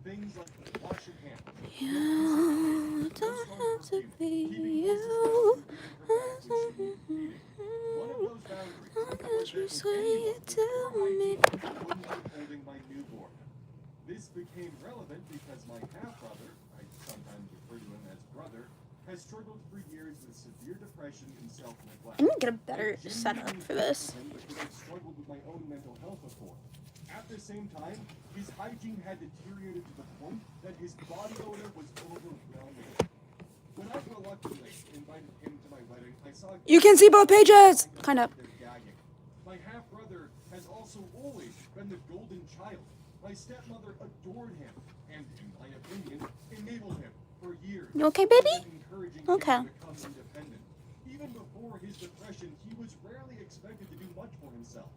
Things like washing hands. You don't have to be you. One of those boundaries How could you say it to me? wouldn't be holding my newborn. This became relevant because my half-brother, I sometimes refer to him as brother, has struggled for years with severe depression and self-neglect. I'm gonna get a better setup for this. Because I've struggled with my own mental health before. At the same time, his hygiene had deteriorated to the point that his body odor was overwhelming. When I reluctantly invited him to my wedding, I saw You can see both pages. Kind of. gagging. My half-brother has also always been the golden child. My stepmother adored him and, in my opinion, enabled him for years. You okay, baby? Encouraging Okay. him to become independent. Even before his depression, he was rarely expected to do much for himself.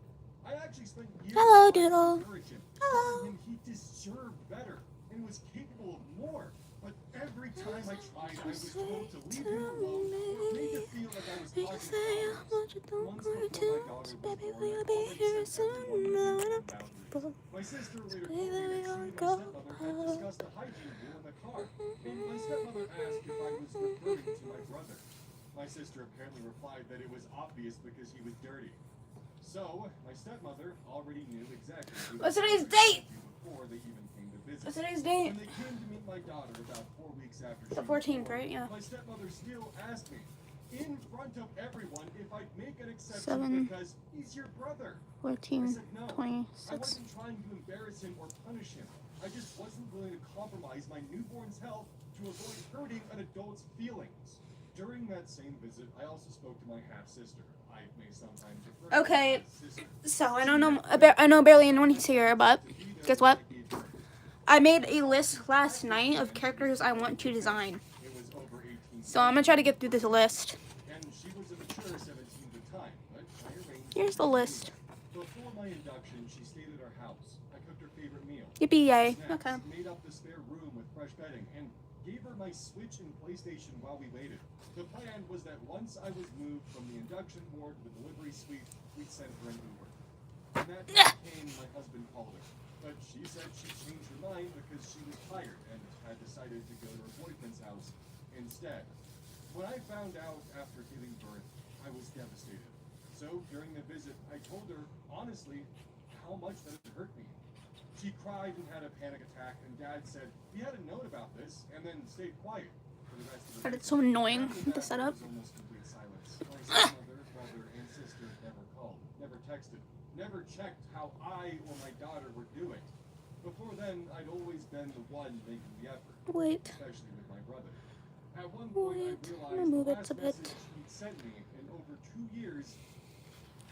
I actually spent years Hello, trying to Doodle. encourage him, Hello. telling him he deserved better and was capable of more. But every time I tried, I was told to leave him alone or made to feel like I was You causing say how problems. much you don't Months want before my to. daughter was Baby, born, will you I be already here sent soon? everyone No, within no, boundaries. no. My sister later Say told that me we that all she and my go. stepmother had discussed the hygiene rule in the car, and my stepmother asked if I was referring to my brother. My sister apparently replied that it was obvious because he was dirty. So, my stepmother already knew exactly who What's was today's dirty date? before they even came to visit. What's today's date? When they came to meet my daughter about 4 weeks after she The was 14th, born, right? Yeah. my stepmother still asked me, in front of everyone, if I'd make an exception 7, because he's your brother. 14, I said no. I 26. wasn't trying to embarrass him or punish him. I just wasn't willing to compromise my newborn's health to avoid hurting an adult's feelings. During that same visit, I also spoke to my half-sister. I may sometimes refer to her Okay, as sister. so I don't know. I know barely anyone's here, but guess what? I made a list last night of characters I want to design. It was over 18 So I'm gonna try to get through this list. and she was a mature 17 at the time, but I arranged Here's the list. Before my induction, she stayed at our house. I cooked her favorite meal. Yippee yay. Snacks, Okay. made up the spare room with fresh bedding, and gave her my Switch and PlayStation while we waited. The plan was that once I was moved from the induction ward to the delivery suite, we'd send her an Uber. When that day came, my husband called her, but she said she changed her mind because she was tired and had decided to go to her boyfriend's house instead. When I found out after giving birth, I was devastated. So during the visit, I told her, honestly, how much that it hurt me. She cried and had a panic attack, and Dad said he hadn't known about this, and then stayed quiet for the rest of the But visit. it's so annoying, After the that, setup. there was almost complete silence. My stepmother, brother, and sister never called, never texted, never checked how I or my daughter were doing. Before then, I'd always been the one making the effort, Wait. especially with my brother. At one point, I Wait, I'm realized gonna move the it last a bit. message he'd sent me in over 2 years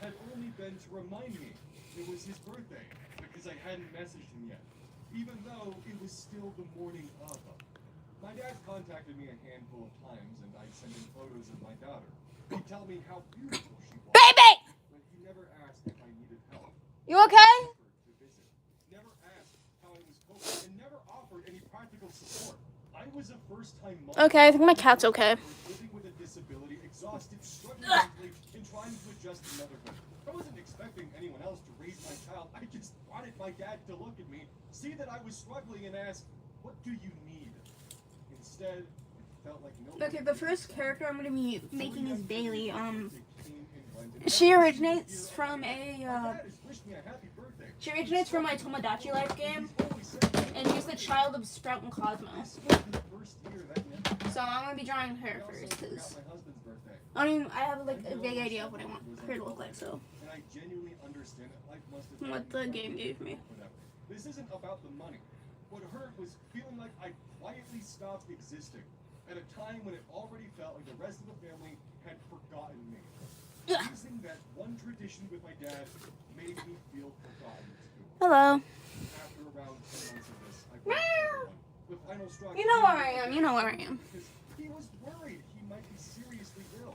had only been to remind me it was his birthday, because I hadn't messaged him yet, even though it was still the morning of. My dad contacted me a handful of times, and I'd send him photos of my daughter. He'd tell me how beautiful she was, Baby! but he never asked if I needed help. You okay? To visit, never asked how I was coping, and never offered any practical support. I was a first-time mom. Okay, I think my cat's okay. Living with a disability, exhausted, struggling mentally, and trying to adjust to motherhood. I wasn't expecting anyone else to raise my child. I just wanted my dad to look at me, see that I was struggling, and ask, "What do you need?" Instead, it felt like no. Okay, the first character I'm gonna be making is Bailey. They came and went, and She every originates year, from my a, dad has wished me a happy birthday. she originates from my Tomodachi Life game, He's always said that. and she's the child of Sprout and Cosmo. This was the first year that never So I'm gonna be drawing her I also first, forgot because my husband's birthday. I mean, I have like a vague idea of what I want her to look like, so. And I genuinely understand that life must have What been the game gave me. whatever. This isn't about the money. What hurt was feeling like I quietly stopped existing at a time when it already felt like the rest of the family had forgotten me. Losing that one tradition with my dad made me feel forgotten too. Hello. After around 10 months of this, I broke everyone. The final straw. You know where I am, you know where I am. Because he was worried he might be seriously ill.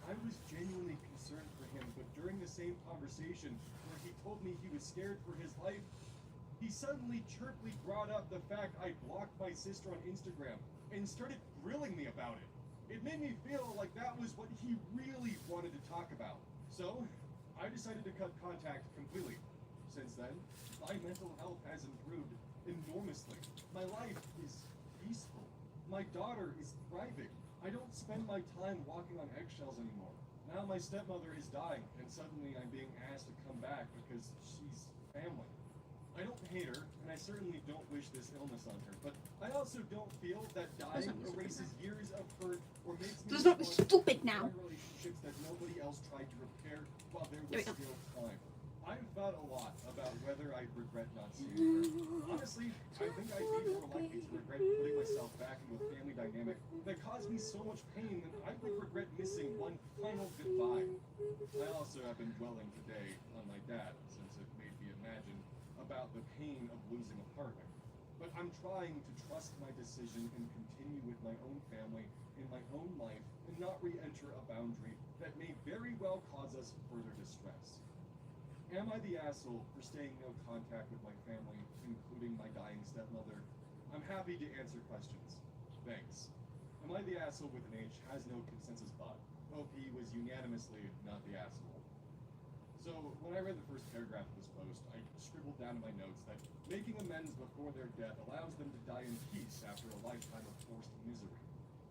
I was genuinely concerned for him, but during the same conversation where he told me he was scared for his life, he suddenly chirpily brought up the fact I blocked my sister on Instagram and started grilling me about it. It made me feel like that was what he really wanted to talk about. So, I decided to cut contact completely. Since then, my mental health has improved, enormously. My life is peaceful. My daughter is thriving. I don't spend my time walking on eggshells anymore. Now my stepmother is dying, and suddenly I'm being asked to come back because she's family. I don't hate her, and I certainly don't wish this illness on her, but I also don't feel that dying erases years of hurt or makes me This is not stupid now. relationships that nobody else tried to repair while there There was we go. still time. I've thought a lot about whether I regret not seeing her. Honestly, I think I'd be more likely to regret putting myself back into a family dynamic that caused me so much pain than I would regret missing one final goodbye. I also have been dwelling today on my dad, since it made me imagine about the pain of losing a partner. But I'm trying to trust my decision and continue with my own family in my own life and not re-enter a boundary that may very well cause us further distress. Am I the asshole for staying no contact with my family, including my dying stepmother? I'm happy to answer questions. Thanks. Am I the asshole with an H has no consensus bot. OP was unanimously not the asshole. So, when I read the first paragraph of this post, I scribbled down in my notes that making amends before their death allows them to die in peace after a lifetime of forced misery.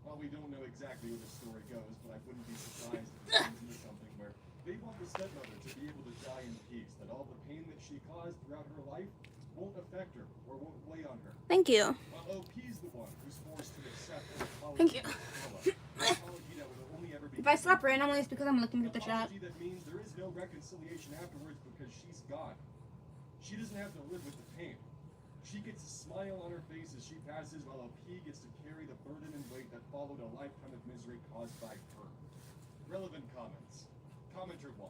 Well, we don't know exactly where this story goes, but I wouldn't be surprised if it turns into something where they want the stepmother to be able to die in peace, that all the pain that she caused throughout her life won't affect her or won't weigh on her. Thank you. While OP's the one who's forced to accept an apology. Thank you. An apology that will only ever be If I stop randomly, it's because I'm looking at the chat. apology that means there is no reconciliation afterwards because she's gone. She doesn't have to live with the pain. She gets a smile on her face as she passes, while OP gets to carry the burden and weight that followed a lifetime of misery caused by her. Relevant comments. Commenter 1.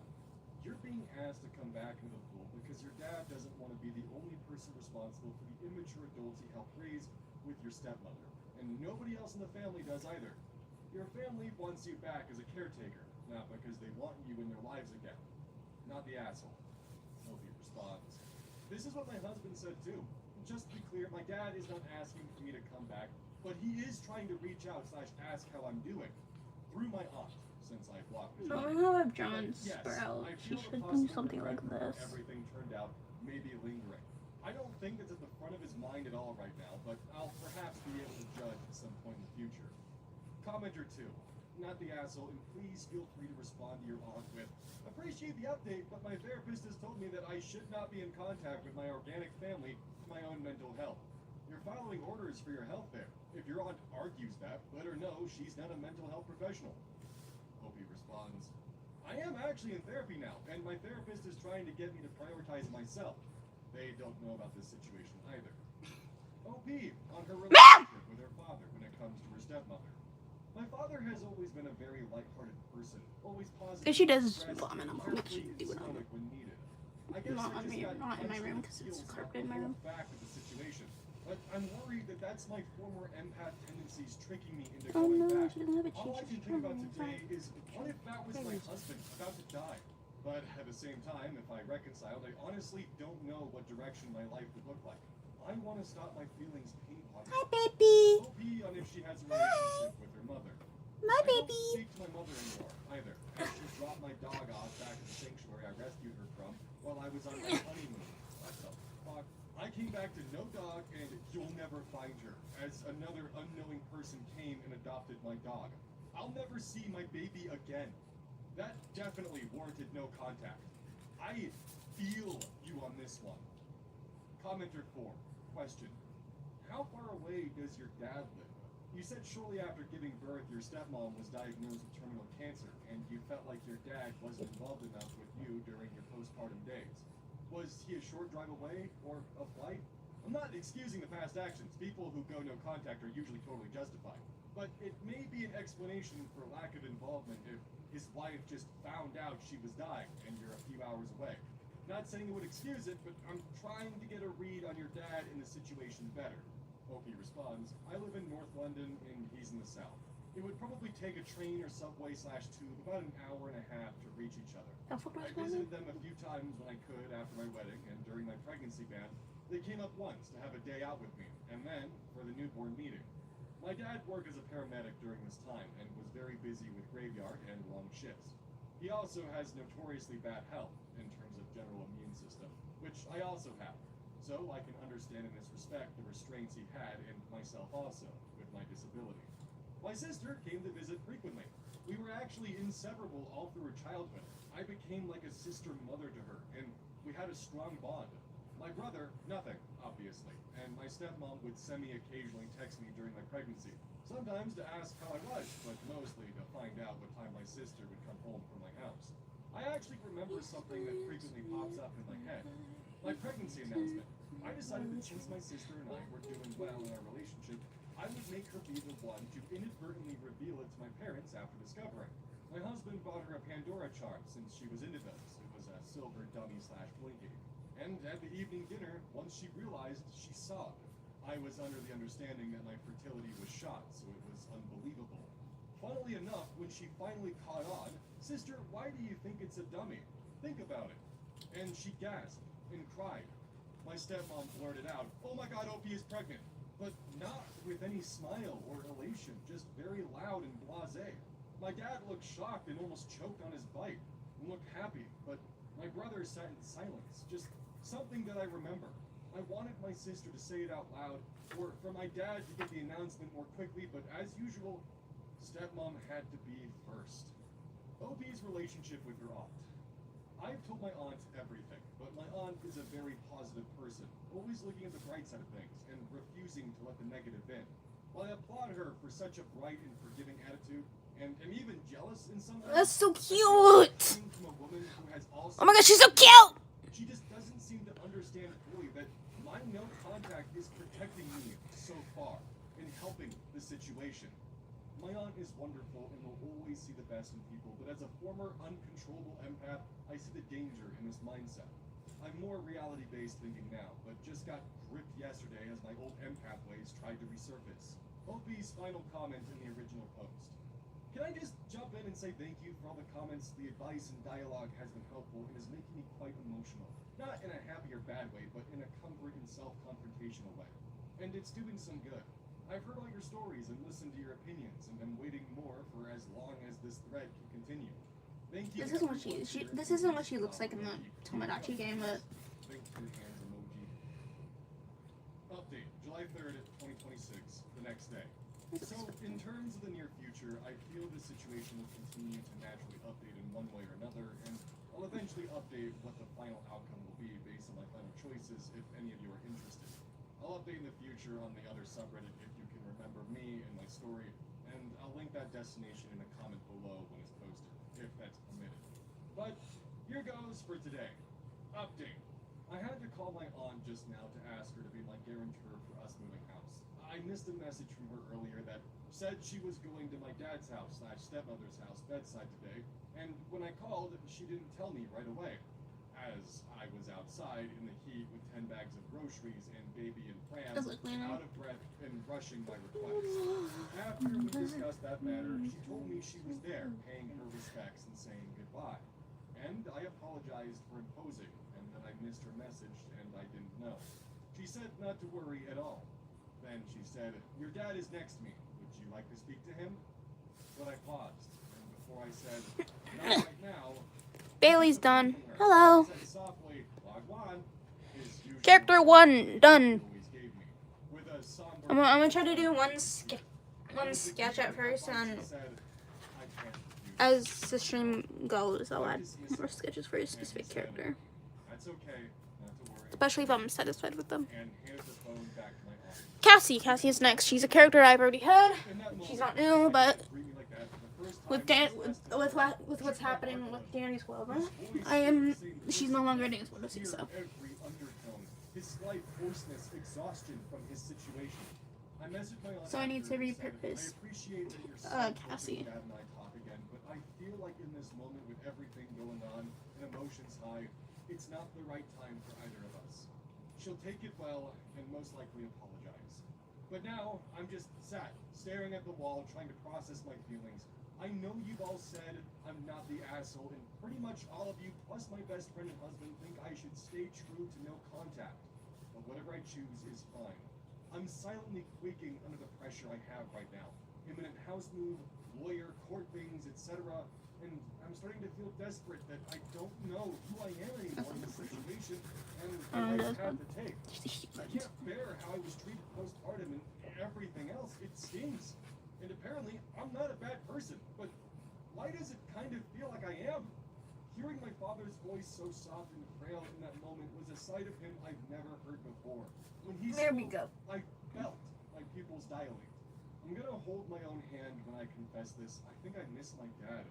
You're being asked to come back into the pool because your dad doesn't want to be the only person responsible for the immature adults he helped raise with your stepmother. And nobody else in the family does either. Your family wants you back as a caretaker, not because they want you in their lives again. Not the asshole. Hope he responds. This is what my husband said too. Just to be clear, my dad is not asking for me to come back, but he is trying to reach out / ask how I'm doing. Through my aunt, since I blocked his I number. don't know if John Yes, Sprout. I She feel the should do possible something like regret for how this. everything turned out may be lingering. I don't think it's at the front of his mind at all right now, but I'll perhaps be able to judge at some point in the future. Commenter 2. Not the asshole, and please feel free to respond to your aunt with, appreciate the update, but my therapist has told me that I should not be in contact with my organic family for my own mental health. You're following orders for your health there. If your aunt argues that, let her know she's not a mental health professional. Opie responds, I am actually in therapy now, and my therapist is trying to get me to prioritize myself. They don't know about this situation either. OP on her relationship with her father when it comes to her stepmother. My father has always been a very light-hearted person, always positive. If she does expressive, vomit, I'm gonna make carefree, you do it on stoic when needed. I guess Not I on just me, got not in my punched room, the 'cause it's feels carpet in my hold room. back with the situation. But I'm worried that that's my former empath tendencies tricking me into Oh going no, back. she doesn't have a All I cheat can sheet think about on today inside. is, what if that was my husband about to die? But at the same time, if I reconciled, I honestly don't know what direction my life would look like. I want to stop my feelings pain-potting. Hi, baby. OP on if she has a relationship with her mother. My I don't baby. speak to my mother anymore, either, as she dropped my dog off back at the sanctuary I rescued her from while I was on my honeymoon. What the fuck? I came back to no dog, and you'll never find her, as another unknowing person came and adopted my dog. I'll never see my baby again. That definitely warranted no contact. I feel you on this one. Commenter 4. Question. How far away does your dad live? You said shortly after giving birth, your stepmom was diagnosed with terminal cancer, and you felt like your dad wasn't involved enough with you during your postpartum days. Was he a short drive away, or a flight? I'm not excusing the past actions. People who go no contact are usually totally justified. But it may be an explanation for lack of involvement if his wife just found out she was dying, and you're a few hours away. Not saying it would excuse it, but I'm trying to get a read on your dad in the situation better. Opie responds, I live in North London and he's in the South. It would probably take a train or subway /tube about an hour and a half to reach each other. I visited them a few times when I could after my wedding, and during my pregnancy ban, they came up once to have a day out with me, and then for the newborn meeting. My dad worked as a paramedic during this time and was very busy with graveyard and long shifts. He also has notoriously bad health in terms of general immune system, which I also have. so I can understand in this respect the restraints he had, and myself also, with my disability. My sister came to visit frequently. We were actually inseparable all through her childhood. I became like a sister mother to her, and we had a strong bond. My brother, nothing, obviously, and my stepmom would semi-occasionally text me during my pregnancy, sometimes to ask how I was, but mostly to find out what time my sister would come home from my house. I actually remember something that frequently pops up in my head. My pregnancy announcement. I decided that since my sister and I were doing well in our relationship, I would make her be the one to inadvertently reveal it to my parents after discovering. My husband bought her a Pandora charm since she was into those. It was a silver dummy/blinky. And at the evening dinner, once she realized, she sobbed. I was under the understanding that my fertility was shot, so it was unbelievable. Funnily enough, when she finally caught on, "Sister, why do you think it's a dummy? Think about it." And she gasped and cried. My stepmom blurted out, "Oh my God, Opie is pregnant." But not with any smile or elation, just very loud and blasé. My dad looked shocked and almost choked on his bite, and looked happy, but my brother sat in silence, just something that I remember. I wanted my sister to say it out loud, or for my dad to get the announcement more quickly, but as usual, stepmom had to be first. Opie's relationship with her aunt. I've told my aunt everything, but my aunt is a very positive person, always looking at the bright side of things and refusing to let the negative in. While I applaud her for such a bright and forgiving attitude, and am even jealous in some ways, That's so cute. from a woman who has also Oh my God, she's so cute. she just doesn't seem to understand fully that my no contact is protecting me so far and helping the situation. My aunt is wonderful and will always see the best in people, but as a former uncontrollable empath, I see the danger in this mindset. I'm more reality-based thinking now, but just got gripped yesterday as my old empath ways tried to resurface. Opie's final comment in the original post. Can I just jump in and say thank you for all the comments? The advice and dialogue has been helpful and is making me quite emotional. Not in a happy or bad way, but in a comfort and self-confrontational way. And it's doing some good. I've heard all your stories and listened to your opinions, and I'm waiting more for as long as this thread can continue. Thank you. This isn't what this isn't what she looks like in the Tomodachi game, but Thank you for your hands emoji. Update, July 3rd, 2026, the next day. So, in terms of the near future, I feel this situation will continue to naturally update in one way or another, and I'll eventually update what the final outcome will be based on my final choices if any of you are interested. I'll update in the future on the other subreddit if you can remember me and my story, and I'll link that destination in a comment below when it's posted, if that's permitted. But here goes for today. Update. I had to call my aunt just now to ask her to be my guarantor for us moving house. I missed a message from her earlier that said she was going to my dad's house/stepmother's house bedside today, and when I called, she didn't tell me right away, as I was outside in the heat with 10 bags of groceries and baby and plans, out of breath and rushing my request. After we discussed that matter, she told me she was there, paying her respects and saying goodbye. And I apologized for imposing, and that I missed her message and I didn't know. She said not to worry at all. Then she said, "Your dad is next to me. Would you like to speak to him?" But I paused, and before I said, "Not right now," Bailey's done. Hello. said softly, "Wagwan," his usual Character 1 done. always gave me. With a somber I'm gonna try to do one sketch at first, and said, "I can't do as the stream goes, I'll add more sketches for a specific character, That's okay, not to worry." especially if I'm satisfied with them. And handed the phone back to my aunt. Cassie is next. She's a character I've already had. In that She's moment, not new, but greet me like that for the first with time with what's happening with Danny's Clover, she's no longer Danny's Clover, so. every undertone, his slight hoarseness, exhaustion from his situation. I messaged my aunt So I need to after and said, repurpose, "I appreciate that you're Cassie. Dad and I talk again, but I feel like in this moment with everything going on and emotions high, it's not the right time for either of us." She'll take it well and most likely apologize. But now I'm just sat, staring at the wall, trying to process my feelings. I know you've all said I'm not the asshole, and pretty much all of you, plus my best friend and husband, think I should stay true to no contact. But whatever I choose is fine. I'm silently quaking under the pressure I have right now. Imminent house move, lawyer, court things, etc. and I'm starting to feel desperate that I don't know who I am anymore in this situation, and the right path to take. I can't bear how I was treated postpartum and everything else. It stings. And apparently, I'm not a bad person, but why does it kind of feel like I am? Hearing my father's voice so soft and frail in that moment was a side of him I've never heard before. When he There we spoke, go. I felt my pupils dilate. I'm gonna hold my own hand when I confess this. I think I miss my dad.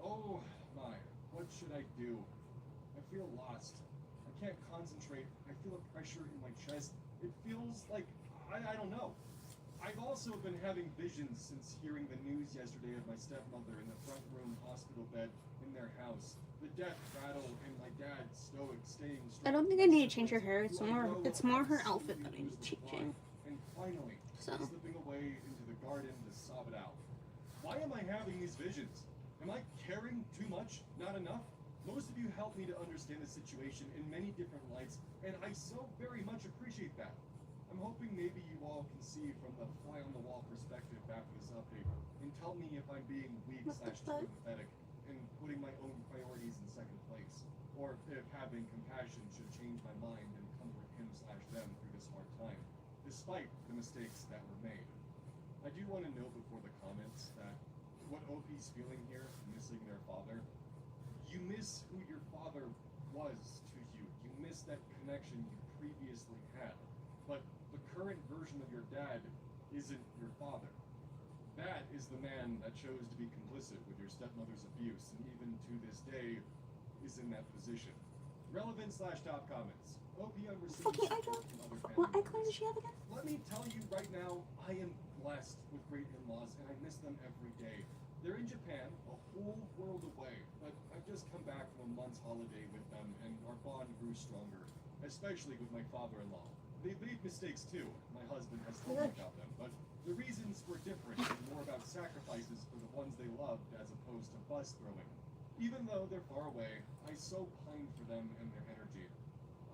Oh my, what should I do? I feel lost. I can't concentrate. I feel a pressure in my chest. It feels like, I don't know. I've also been having visions since hearing the news yesterday of my stepmother in the front room hospital bed in their house. The death rattle and my dad stoic staying strong. I don't think I need to change her hair. It's more her outfit that I need to change. And finally, So. slipping away into the garden to sob it out. Why am I having these visions? Am I caring too much? Not enough? Most of you helped me to understand the situation in many different lights, and I so very much appreciate that. I'm hoping maybe you all can see from the fly-on-the-wall perspective after this update and tell me if I'm being weak / too empathetic and putting my own priorities in second place, or if having compassion should change my mind and comfort him / them through this hard time, despite the mistakes that were made. I do want to note before the comments that what OP's feeling here, missing their father, you miss who your father was to you. You miss that connection you previously had. But the current version of your dad isn't your father. That is the man that chose to be complicit with your stepmother's abuse, and even to this day is in that position. Relevant / top comments. OP unreceived Fucking support icon. from other family What icon members. does she have again? Let me tell you right now, I am blessed with great in-laws, and I miss them every day. They're in Japan, a whole world away, but I've just come back from a month's holiday with them, and our bond grew stronger, especially with my father-in-law. They've made mistakes too. My husband has told me about them, but the reasons were different and more about sacrifices for the ones they loved as opposed to fuss throwing. Even though they're far away, I so pine for them and their energy.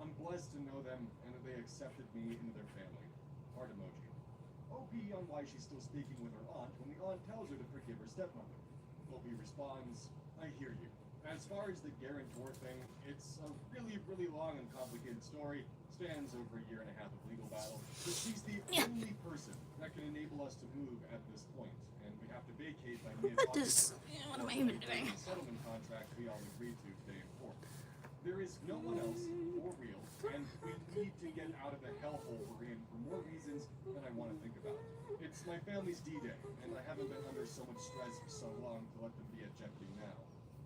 I'm blessed to know them and that they accepted me into their family. Heart emoji. OP on why she's still speaking with her aunt when the aunt tells her to forgive her stepmother. OP responds, I hear you. As far as the guarantor thing, it's a really long and complicated story. Spans over a year and a half of legal battle. But she's the only person that can enable us to move at this point, and we have to vacate by mid-August. What am I even doing? Settlement contract we all agreed to today in court. There is no one else for real, and we need to get out of the hellhole we're in for more reasons than I want to think about. It's my family's D-Day, and I haven't been under so much stress for so long to let them be ejecting now.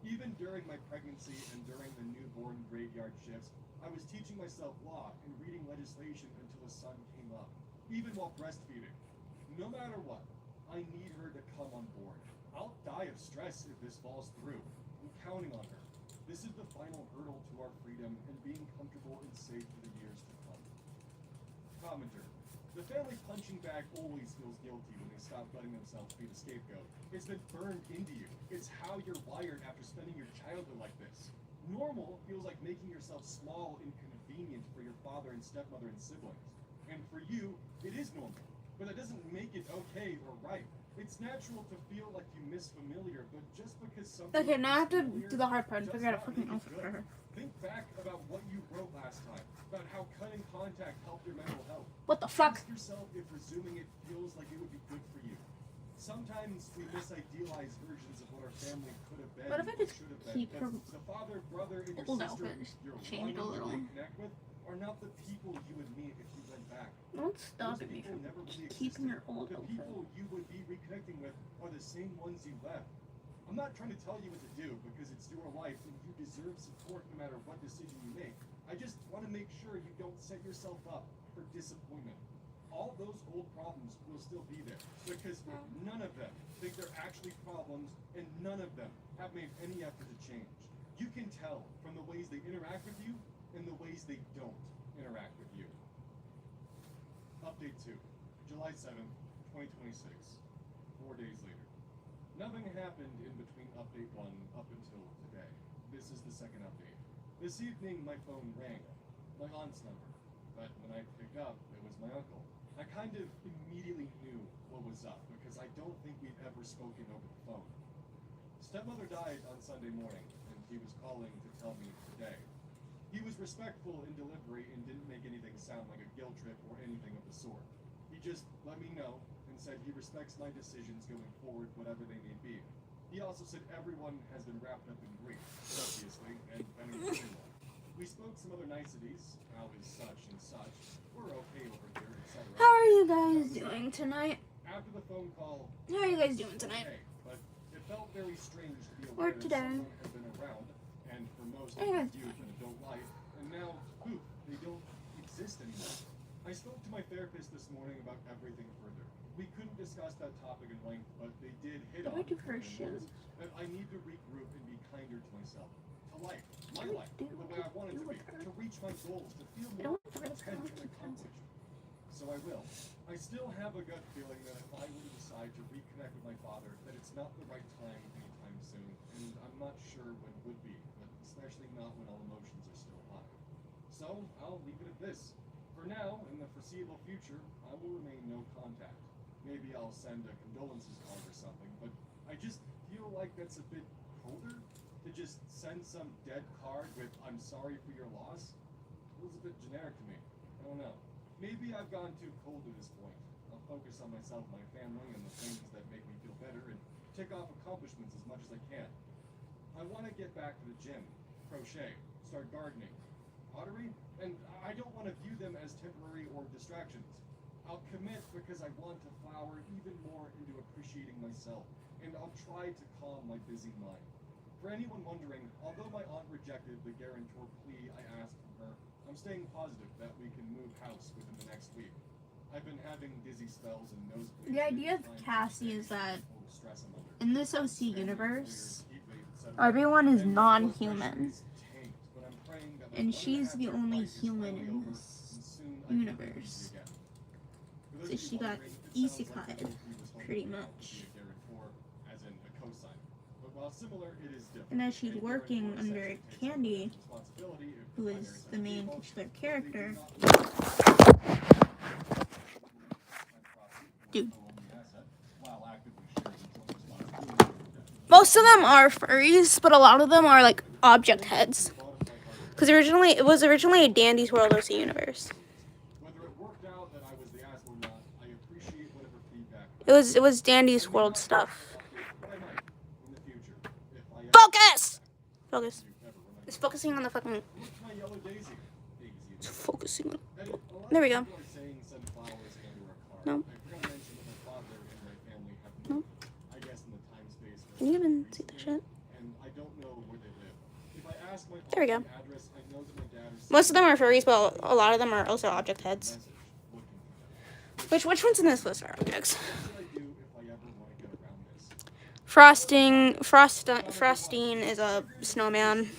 Even during my pregnancy and during the newborn graveyard shifts, I was teaching myself law and reading legislation until the sun came up, even while breastfeeding. No matter what, I need her to come on board. I'll die of stress if this falls through. I'm counting on her. This is the final hurdle to our freedom and being comfortable and safe for the years to come. Commenter. The family punching bag always feels guilty when they stop letting themselves be the scapegoat. It's been burned into you. It's how you're wired after spending your childhood like this. Normal feels like making yourself small and convenient for your father and stepmother and siblings. And for you, it is normal. But that doesn't make it okay or right. It's natural to feel like you miss familiar, but just because something Okay, now I have to familiar do the hard part and does figure out a not freaking make it outfit good. for her. Think back about what you wrote last time, about how cutting contact helped your mental health. What the fuck? Ask yourself if resuming it feels like it would be good for you. Sometimes we misidealize versions of what our family could have been What if I or just should have been. keep her The father, brother, and your old sister outfit, you're change it a wanting to little? reconnect with are not the people you would meet if you went back. Don't Those stop me people from never really keeping existed. your old The outfit. people you would be reconnecting with are the same ones you left. I'm not trying to tell you what to do because it's your life and you deserve support no matter what decision you make. I just want to make sure you don't set yourself up for disappointment. All those old problems will still be there because none of them think they're actually problems and none of them have made any effort to change. You can tell from the ways they interact with you and the ways they don't interact with you. Update 2, July 7th, 2026, 4 days later. Nothing happened in between update 1 up until today. This is the second update. This evening my phone rang, my aunt's number, but when I picked up, it was my uncle. I kind of immediately knew what was up because I don't think we've ever spoken over the phone. Stepmother died on Sunday morning, and he was calling to tell me today. He was respectful in delivery and didn't make anything sound like a guilt trip or anything of the sort. He just let me know and said he respects my decisions going forward, whatever they may be. He also said everyone has been wrapped up in grief, obviously, and been everyone. We spoke some other niceties, how is such and such, we're okay over here, etc. How are you guys doing tonight? After the phone call, How are you guys doing tonight? okay, but it felt very strange to be Or aware that today. someone had been around, and for most How are you of guys youth and adult life, and now, poof, they don't exist anymore. I spoke to my therapist this morning about everything further. We couldn't discuss that topic in length, but they did hit What do on I do for her and shoes? that I need to regroup and be kinder to myself, to life, my What life, do the way I I want it do to be, with her? to reach my goals, to feel I more don't want to content and accomplished. So I will. I still have a gut feeling that if I were to decide to reconnect with my father, that it's not the right time anytime soon, and I'm not sure when would be, but especially not when all emotions are still high. So I'll leave it at this. For now, in the foreseeable future, I will remain no contact. Maybe I'll send a condolences card or something, but I just feel like that's a bit colder to just send some dead card with "I'm sorry for your loss." Feels a bit generic to me. I don't know. Maybe I've gone too cold at this point. I'll focus on myself, my family, and the things that make me feel better, and tick off accomplishments as much as I can. I want to get back to the gym, crochet, start gardening, pottery, and I don't want to view them as temporary or distractions. I'll commit because I want to flower even more into appreciating myself, and I'll try to calm my busy mind. For anyone wondering, although my aunt rejected the guarantor plea I asked from her, I'm staying positive that we can move house within the next week. I've been having dizzy spells and nosebleeds. The idea of Cassie is that in this OC universe, everyone is non-human, and she's the only human in this universe. So she got isekai'd, pretty much. And as she's working under Candy, who is the main titular character, dude. Most of them are furries, but a lot of them are like object heads. Because it was originally a Dandy's World OC universe. It was Dandy's World stuff. Focus! Focus. It's focusing on the fucking... It's focusing on... There we go. No. No. Can you even see the shit? There we go. Most of them are furries, but a lot of them are also object heads. Which ones in this list are objects? Frostine is a snowman.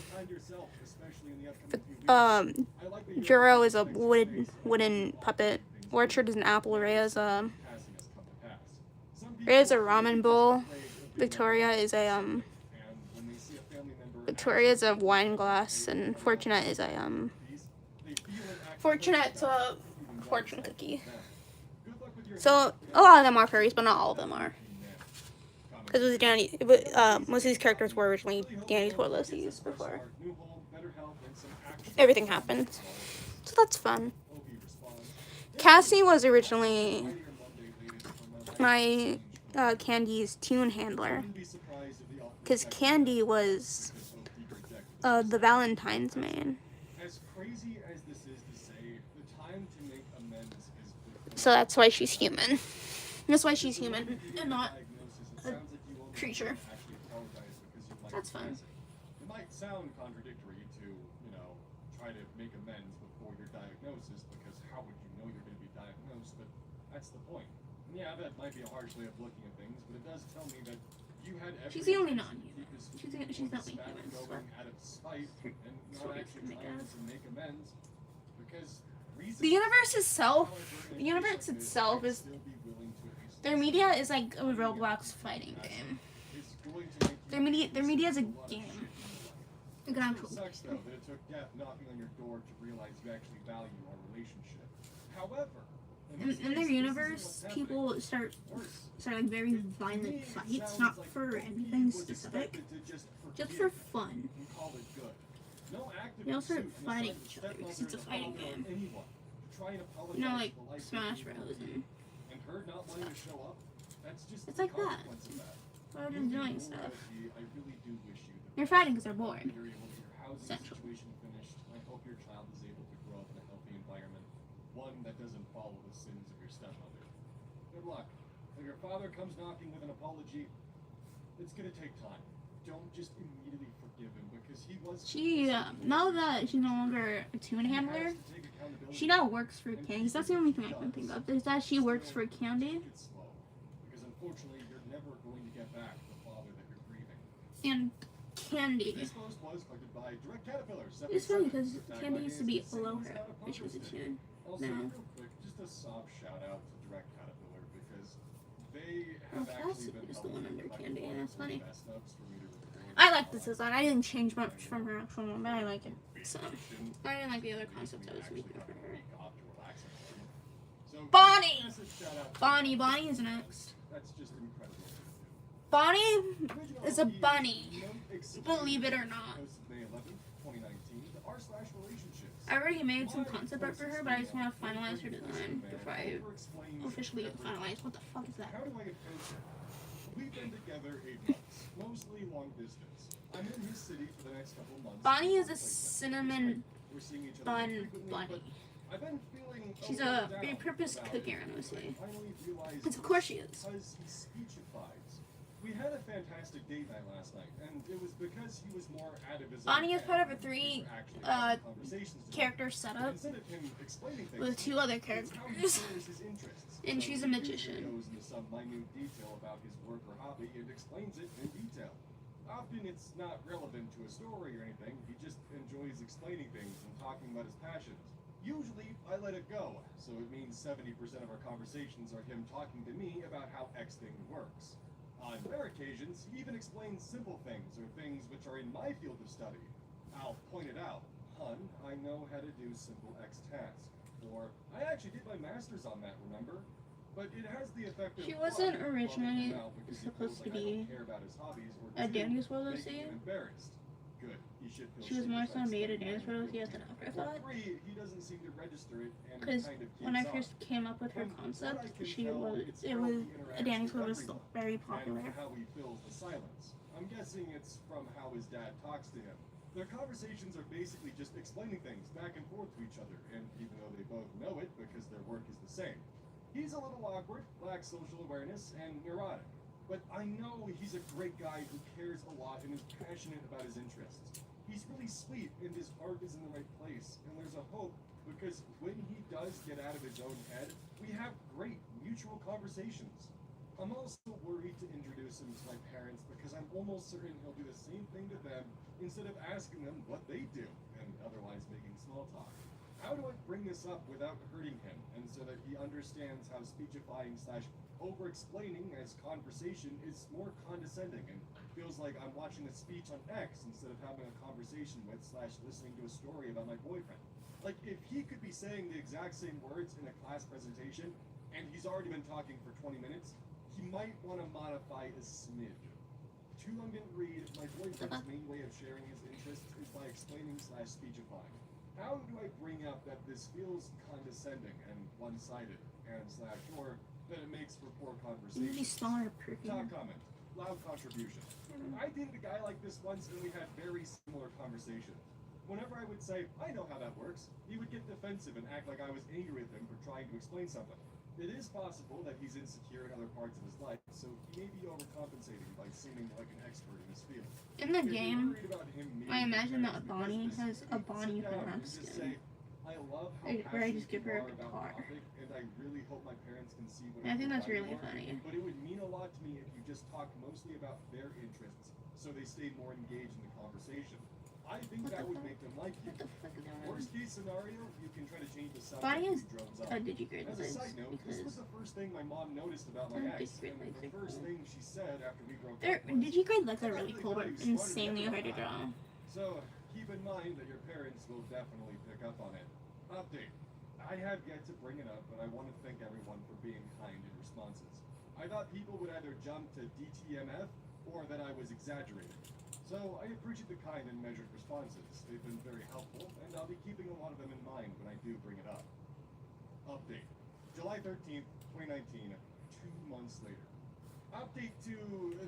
Juro is a wooden puppet. Orchard is an apple. Rhea is a ramen bowl. Victoria is a wine glass, and Fortunette's a fortune cookie. So a lot of them are furries, but not all of them are. Because most of these characters were originally Danny's World OCs before everything happened. So that's fun. Cassie was originally my Candy's tune handler. Because Candy was the Valentine's main. So that's why she's human. That's why she's human and not a creature. That's fun. It might sound contradictory to, try to make amends before your diagnosis, because how would you know you're going to be diagnosed? But that's the point. And yeah, that might be a harsh way of looking at things, but it does tell me that you had every... She's the only non-human. She's the only human. Out of spite and not actually trying to make amends, because the universe itself is... Their media is like a Roblox fighting game. Their media is a game. It sucks though that it took death knocking on your door to realize you actually value our relationship. However, in their universe, people start like very violent fights, not for anything specific, just for fun. They all start fighting each other because it's a fighting game. You know, like Smash Bros. And stuff. It's like that. They're just doing stuff. They're fighting because they're bored. Essentially. I hope your child is able to grow up in a healthy environment, one that doesn't follow the sins of your stepmother. Good luck. If your father comes knocking with an apology, it's gonna take time. Don't just immediately forgive him because he was. Now that she's no longer a tune handler, she now works for Candy. That's the only thing I can think of. Is that she works for Candy. Because unfortunately, you're never going to get back the father that you're grieving. And Candy. This post was collected by Direct Caterpillar. It's funny because Candy used to be below her when she was a tune. Also, No. real quick, just a soft shout out to Direct Caterpillar because they have actually been Is the one under helping Candy, and that's funny. best ups for me to record. I like this design. I didn't change much from her actual one, but I like it. So I didn't like the other concept I was making for her. So, Bonnie! massive shout out to Bonnie is next. That's just incredible. Bonnie Original is a key bunny. note explains Believe it or not. posted May 11th, 2019, the r/relationships. I already made some concept art for her, but I just want to finalize her design before I officially finalize. What the fuck is that? How do I approach it? We've been together 8 months, mostly long distance. I'm in his city for the next couple of months. Bonnie is a cinnamon We're seeing each other bun frequently, bunny. but I've been feeling She's little a down repurposed about cookie, it I'm gonna because say. I finally realized Because of course she is. because he speechifies. We had a fantastic date night last night, and it was because he was more out of his Bonnie own is part of a head than we 3 were actually having conversations together. character setup Instead of him explaining things with to 2 me, other it's how he characters. shares his interests. And So she's a he magician. usually goes into some minute detail about his work or hobby and explains it in detail. Often it's not relevant to a story or anything. He just enjoys explaining things and talking about his passions. Usually, I let it go, so it means 70% of our conversations are him talking to me about how X thing works. On rare occasions, he even explains simple things or things which are in my field of study. I'll point it out. Hun, I know how to do simple X task. Or, I actually did my master's on that, remember? But it has the effect of She wasn't bumming originally him out because he supposed feels to like I don't be care about his hobbies or a does Daniel's it, World making OC. him embarrassed. Good. He should feel She was shame more if so I made a explain Daniel's my World OC opinion. as an For afterthought. free, he doesn't seem to register it and Because kind of when I keeps first on. came up with her From what I concept, can she tell, was it's it how was he interacts Daniel's with World was everyone, very and popular. how he fills the silence. I'm guessing it's from how his dad talks to him. Their conversations are basically just explaining things back and forth to each other, and even though they both know it because their work is the same. He's a little awkward, lacks social awareness, and neurotic. But I know he's a great guy who cares a lot and is passionate about his interests. He's really sweet, and his heart is in the right place, and there's a hope because when he does get out of his own head, we have great mutual conversations. I'm also worried to introduce him to my parents because I'm almost certain he'll do the same thing to them instead of asking them what they do and otherwise making small talk. How do I bring this up without hurting him and so that he understands how speechifying / over-explaining as conversation is more condescending and feels like I'm watching a speech on X instead of having a conversation with / listening to a story about my boyfriend. Like, if he could be saying the exact same words in a class presentation and he's already been talking for 20 minutes, he might want to modify a smidge. To long didn't read, my boyfriend's main way of sharing his interests is by explaining / speechifying. How do I bring up that this feels condescending and one-sided and / or that it makes for poor Maybe conversation? smaller perfume. Top comment. Loud contribution. I dated a guy like this once and we had very similar conversations. Whenever I would say, I know how that works, he would get defensive and act like I was angry with him for trying to explain something. It is possible that he's insecure in other parts of his life, so he may be overcompensating by seeming like an expert in his field. In the If you're game, worried about him meeting I your imagine parents that because Bonnie of this, has a maybe Bonnie sit down Panache and just skin. say, I love how Or I just passionate give you her a are about guitar. the topic, and I really hope my parents can see what And I think that's provide really for, funny. But it would mean a lot to me if you just talk mostly about their interests, so they stay more engaged in the conversation. I think What that the would fuck? make them like you. What the fuck is going on? Worst case scenario, you can try to change the subject Bonnie a has few drones up. digigrade As a legs side note, this was because the first thing my mom noticed about my They're ex, digigrade and legs the are first cool. thing she said after we broke their up was, digigrade legs are really cool, but insanely hard to draw. so keep in mind that your parents will definitely pick up on it. Update. I have yet to bring it up, but I want to thank everyone for being kind in responses. I thought people would either jump to DTMF or that I was exaggerating. So I appreciate the kind and measured responses. They've been very helpful, and I'll be keeping a lot of them in mind when I do bring it up. Update. July 13th, 2019, 2 months later. Update to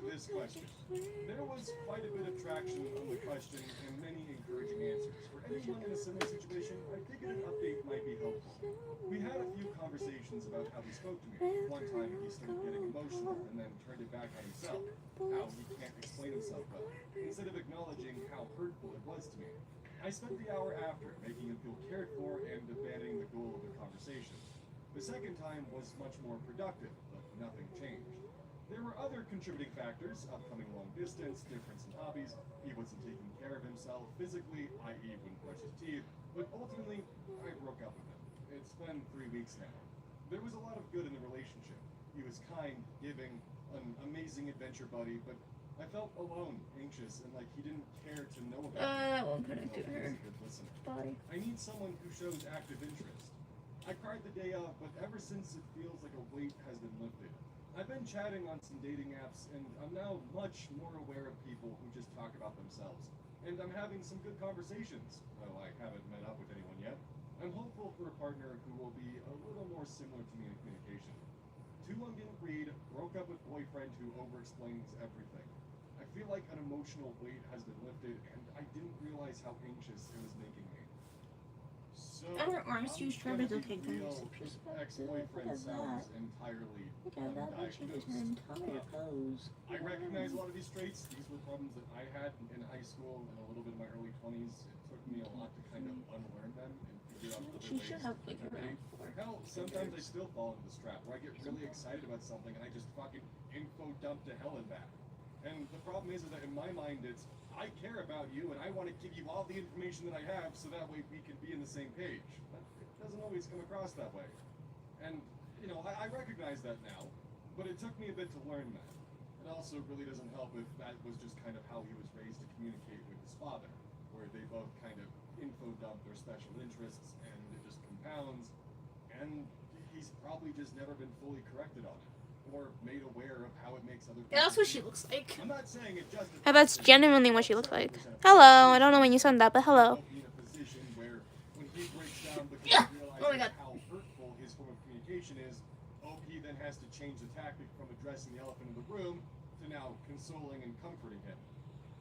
this question. There was quite a bit of traction on the question and many encouraging answers. For anyone in a similar situation, I figured an update might be helpful. We had a few conversations about how he spoke to me. One time he started getting emotional and then turned it back on himself. How he can't explain himself well, instead of acknowledging how hurtful it was to me. I spent the hour after making him feel cared for and abandoning the goal of the conversation. The second time was much more productive, but nothing changed. There were other contributing factors: upcoming long distance, difference in hobbies, he wasn't taking care of himself physically, i.e. wouldn't brush his teeth, but ultimately, I broke up with him. It's been 3 weeks now. There was a lot of good in the relationship. He was kind, giving, an amazing adventure buddy, but I felt alone, anxious, and like he didn't care to know about me. That won't connect to her body. I need someone who shows active interest. I cried the day of, but ever since it feels like a weight has been lifted. I've been chatting on some dating apps, and I'm now much more aware of people who just talk about themselves. And I'm having some good conversations, though I haven't met up with anyone yet. I'm hopeful for a partner who will be a little more similar to me in communication. 2 months didn't read, broke up with boyfriend who over-explains everything. I feel like an emotional weight has been lifted, and I didn't realize how anxious it was making me. So, Our arms too short is okay. ex-boyfriend sounds entirely Look at that, she was her entire pose. I recognize a lot of these traits. These were problems that I had in high school and a little bit in my early 20s. It took me a lot to kind of unlearn them and figure out other She ways should have to like around communicate. Hell, sometimes I still fall into this trap where I get really excited about something and I just fucking info dump to hell and back. And the problem is that in my mind it's, I care about you and I want to give you all the information that I have so that way we can be in the same page. But it doesn't always come across that way. And, you know, I recognize that now, but it took me a bit to learn that. It also really doesn't help if that was just kind of how he was raised to communicate with his father, where they both kind of info dump their special interests and it just compounds, and he's probably just never been fully corrected on it, or made aware of how it makes other people. Yeah, that's what she looks like. I'm not saying it just. That's genuinely what she looks like. Hello, I don't know when you said that, but hello. Yeah. Oh my god. How hurtful his form of communication is, OP then has to change the tactic from addressing the elephant in the room to now consoling and comforting him.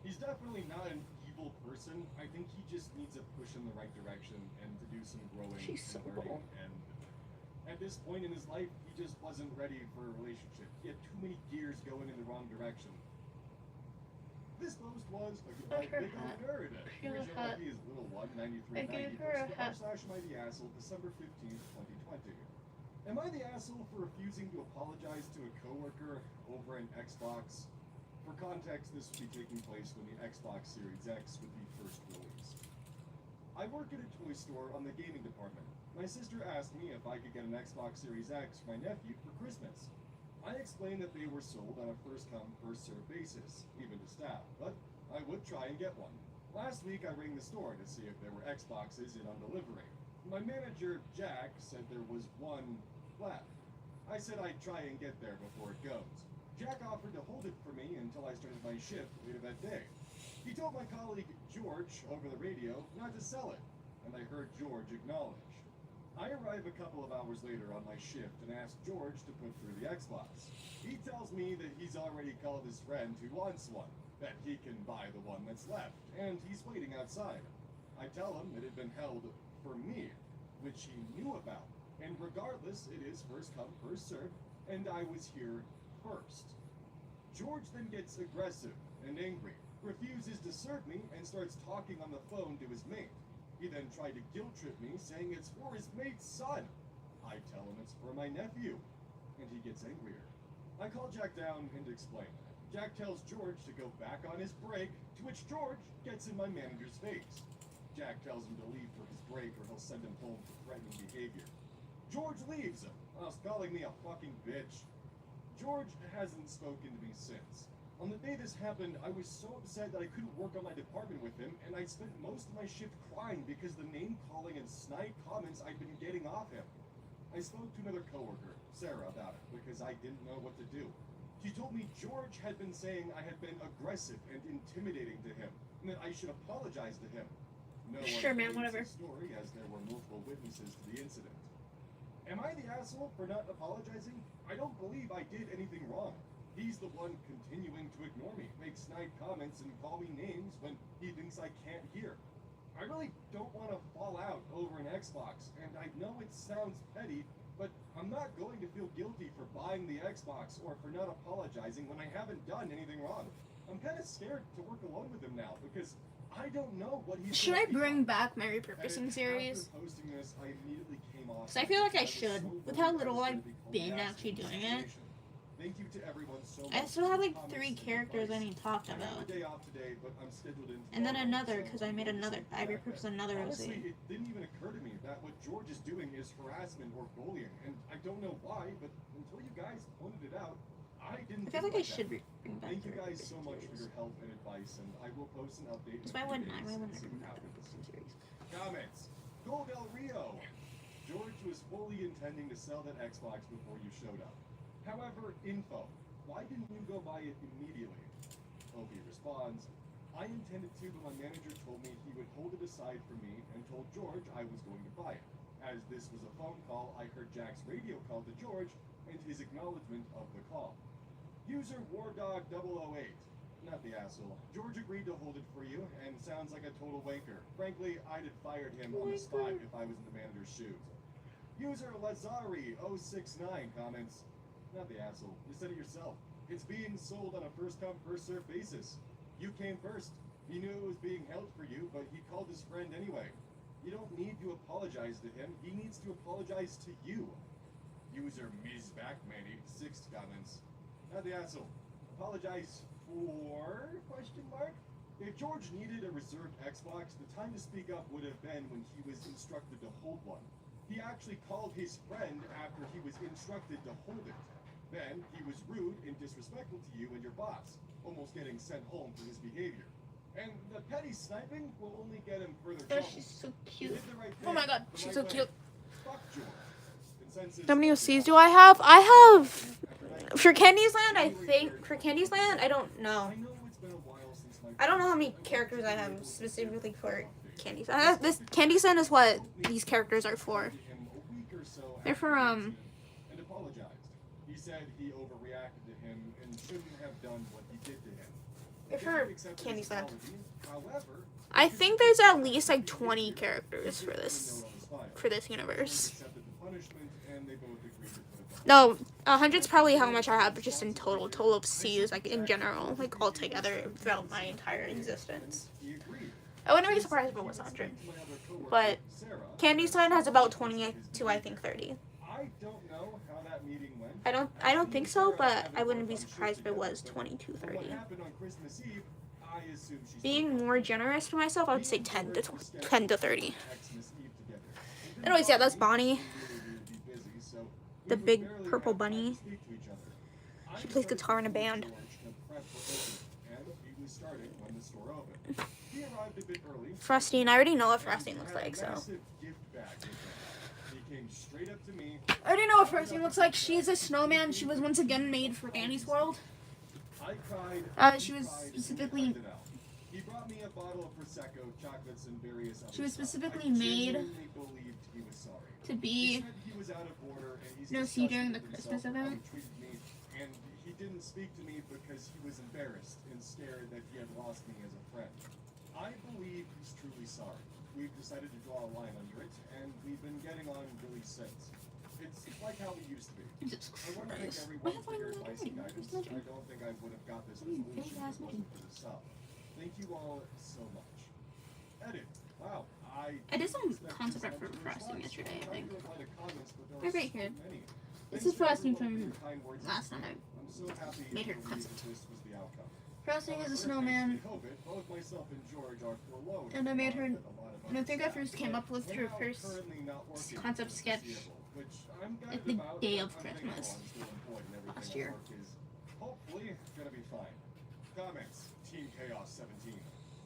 He's definitely not an evil person. I think he just needs a push in the right direction and to do some growing She's so and learning. cool. And at this point in his life, he just wasn't ready for a relationship. He had too many gears going in the wrong direction. This post was a Like her big hat. old nerd. She has a hat. Is little one, 93, I gave her a hat. / mighty asshole, December 15th, 2020. Am I the asshole for refusing to apologize to a coworker over an Xbox? For context, this would be taking place when the Xbox Series X would be first released. I work at a toy store on the gaming department. My sister asked me if I could get an Xbox Series X for my nephew for Christmas. I explained that they were sold on a first-come, first-served basis, even to staff, but I would try and get one. Last week, I rang the store to see if there were Xboxes in on delivery. My manager, Jack, said there was one left. I said I'd try and get there before it goes. Jack offered to hold it for me until I started my shift later that day. He told my colleague, George, over the radio, not to sell it, and I heard George acknowledge. I arrive a couple of hours later on my shift and ask George to put through the Xbox. He tells me that he's already called his friend who wants one, that he can buy the one that's left, and he's waiting outside. I tell him it had been held for me, which he knew about, and regardless, it is first come, first served, and I was here first. George then gets aggressive and angry, refuses to serve me, and starts talking on the phone to his mate. He then tried to guilt trip me, saying it's for his mate's son. I tell him it's for my nephew, and he gets angrier. I call Jack down and explain. Jack tells George to go back on his break, to which George gets in my manager's face. Jack tells him to leave for his break or he'll send him home for threatening behavior. George leaves, whilst calling me a fucking bitch. George hasn't spoken to me since. On the day this happened, I was so upset that I couldn't work on my department with him, and I spent most of my shift crying because the name-calling and snide comments I'd been getting off him. I spoke to another coworker, Sarah, about it, because I didn't know what to do. She told me George had been saying I had been aggressive and intimidating to him, and that I should apologize to him. No Sure, one man, believes whatever. the story, as there were multiple witnesses to the incident. Am I the asshole for not apologizing? I don't believe I did anything wrong. He's the one continuing to ignore me, make snide comments, and call me names when he thinks I can't hear. I really don't want to fall out over an Xbox, and I know it sounds petty, but I'm not going to feel guilty for buying the Xbox or for not apologizing when I haven't done anything wrong. I'm kind of scared to work alone with him now, because I don't know what he's Should I gonna bring become. back my repurposing series? After posting this, I immediately came off. Because I feel like I was should. so With worried how I little was I've gonna be called been an actually asshole in doing the it. situation. Thank you to everyone so much. I still have like for 3 comments and characters I advice. need to talk I have about. a day off today, but I'm scheduled in And then tomorrow, another, so because I made I'm another. gonna I take repurposed that. another Honestly, OC. it didn't even occur to me that what George is doing is harassment or bullying, and I don't know why, but until you guys pointed it out, I didn't I feel think like I that. should bring back Thank the you guys so repurposing much for series. your help and advice, and I will post an update. Because in a why few wouldn't I? days Why and wouldn't I see bring what back the happens. repurposing series? Comments. Go Del Rio. George was fully intending to sell that Xbox before you showed up. However, info. Why didn't you go buy it immediately? Opie responds, I intended to, but my manager told me he would hold it aside for me and told George I was going to buy it. As this was a phone call, I heard Jack's radio call to George and his acknowledgement of the call. User WarDog008. Not the asshole. George agreed to hold it for you and sounds like a total wanker. Frankly, I'd have fired him on the spot if I was in the manager's shoes. User Lazari069 comments, not the asshole. You said it yourself. It's being sold on a first-come, first-served basis. You came first. He knew it was being held for you, but he called his friend anyway. You don't need to apologize to him. He needs to apologize to you. User Ms. Backmany, 6 comments. Not the asshole. Apologize for? Question mark? If George needed a reserved Xbox, the time to speak up would have been when he was instructed to hold one. He actually called his friend after he was instructed to hold it. Then, he was rude and disrespectful to you and your boss, almost getting sent home for his behavior. And the petty sniping will only get him further Oh, trouble. she's so You cute. did the right Oh my thing, god, the she's right so way. cute. Fuck George. Consensus How many of the OCs do I have? I have for Candy's Land. I January think 3rd, for Candy's Land, I don't know. I know it's been a while since my I don't know how many characters I have specifically for Candy's Land. This Candy's Land is what these characters are for. They're for and apologized. He said he overreacted to him and shouldn't have done what he did to him. They're He for accepted Candy's his Land. apology. However, I think there's at least like 20 characters for this universe. accepted the punishment and they both agreed to put it No, 100's probably how much I have, but just in total of C's, like in general, like all together throughout my entire existence. He agreed. I wouldn't be surprised if it was 100. But Candy's Land has about 20 to I think 30. I don't know how that meeting went. I don't think so, but I wouldn't be surprised if it was 20 to But what 30. happened on Christmas Eve, I assume she's Being more generous to myself, I would say 10 to 10 to 30. Xmas Eve together. Anyways, yeah, that's Bonnie, Really busy, so the we big would barely purple have time to bunny. speak to each other. She I plays started guitar in a to band. George to prep for opening, and he was starting when the store opened. He arrived a bit early. Frosty, and I already know what and Frosty looks had a like, so. massive gift bag with him. He came straight up to me. I already know what Frosty looks like. She's a snowman. She was once again made for Annie's World. I cried. She he was cried, and specifically- he hugged it out. He brought me a bottle of Prosecco, chocolates, and various other She was stuff. specifically I made genuinely believed he was sorry. to He be. said he was out of order and he's No, see, during the disgusted Christmas with himself for how event. he treated me, and he didn't speak to me because he was embarrassed and scared that he had lost me as a friend. I believe he's truly sorry. We've decided to draw a line under it, and we've been getting on really since. It's like how we used to be. Jesus I want to thank Christ. everyone What for your the fuck advice am and I guidance. doing? I don't think I would have got this Big resolution if ass it wasn't for the sub. Thank you all so much. Edit. Wow. I did some expect concept this art for much Frosting response. yesterday, I I'm trying think. to reply to comments, but there They're are right so here. many. This Thanks is to Frosting everyone for from your kind words and last support. time I'm so happy made her to believe concept. that this was the outcome. Frosting is a However, snowman, thanks to COVID, both myself and George are forlorn and I made her. with a lot of And I other think I staff. first came up with We're her now first currently not working concept for the sketch foreseeable, which I'm at gutted the about, day but of I'm thankful Christmas I'm still employed and everything last at year. work is hopefully gonna be fine. comments, Team Chaos 17.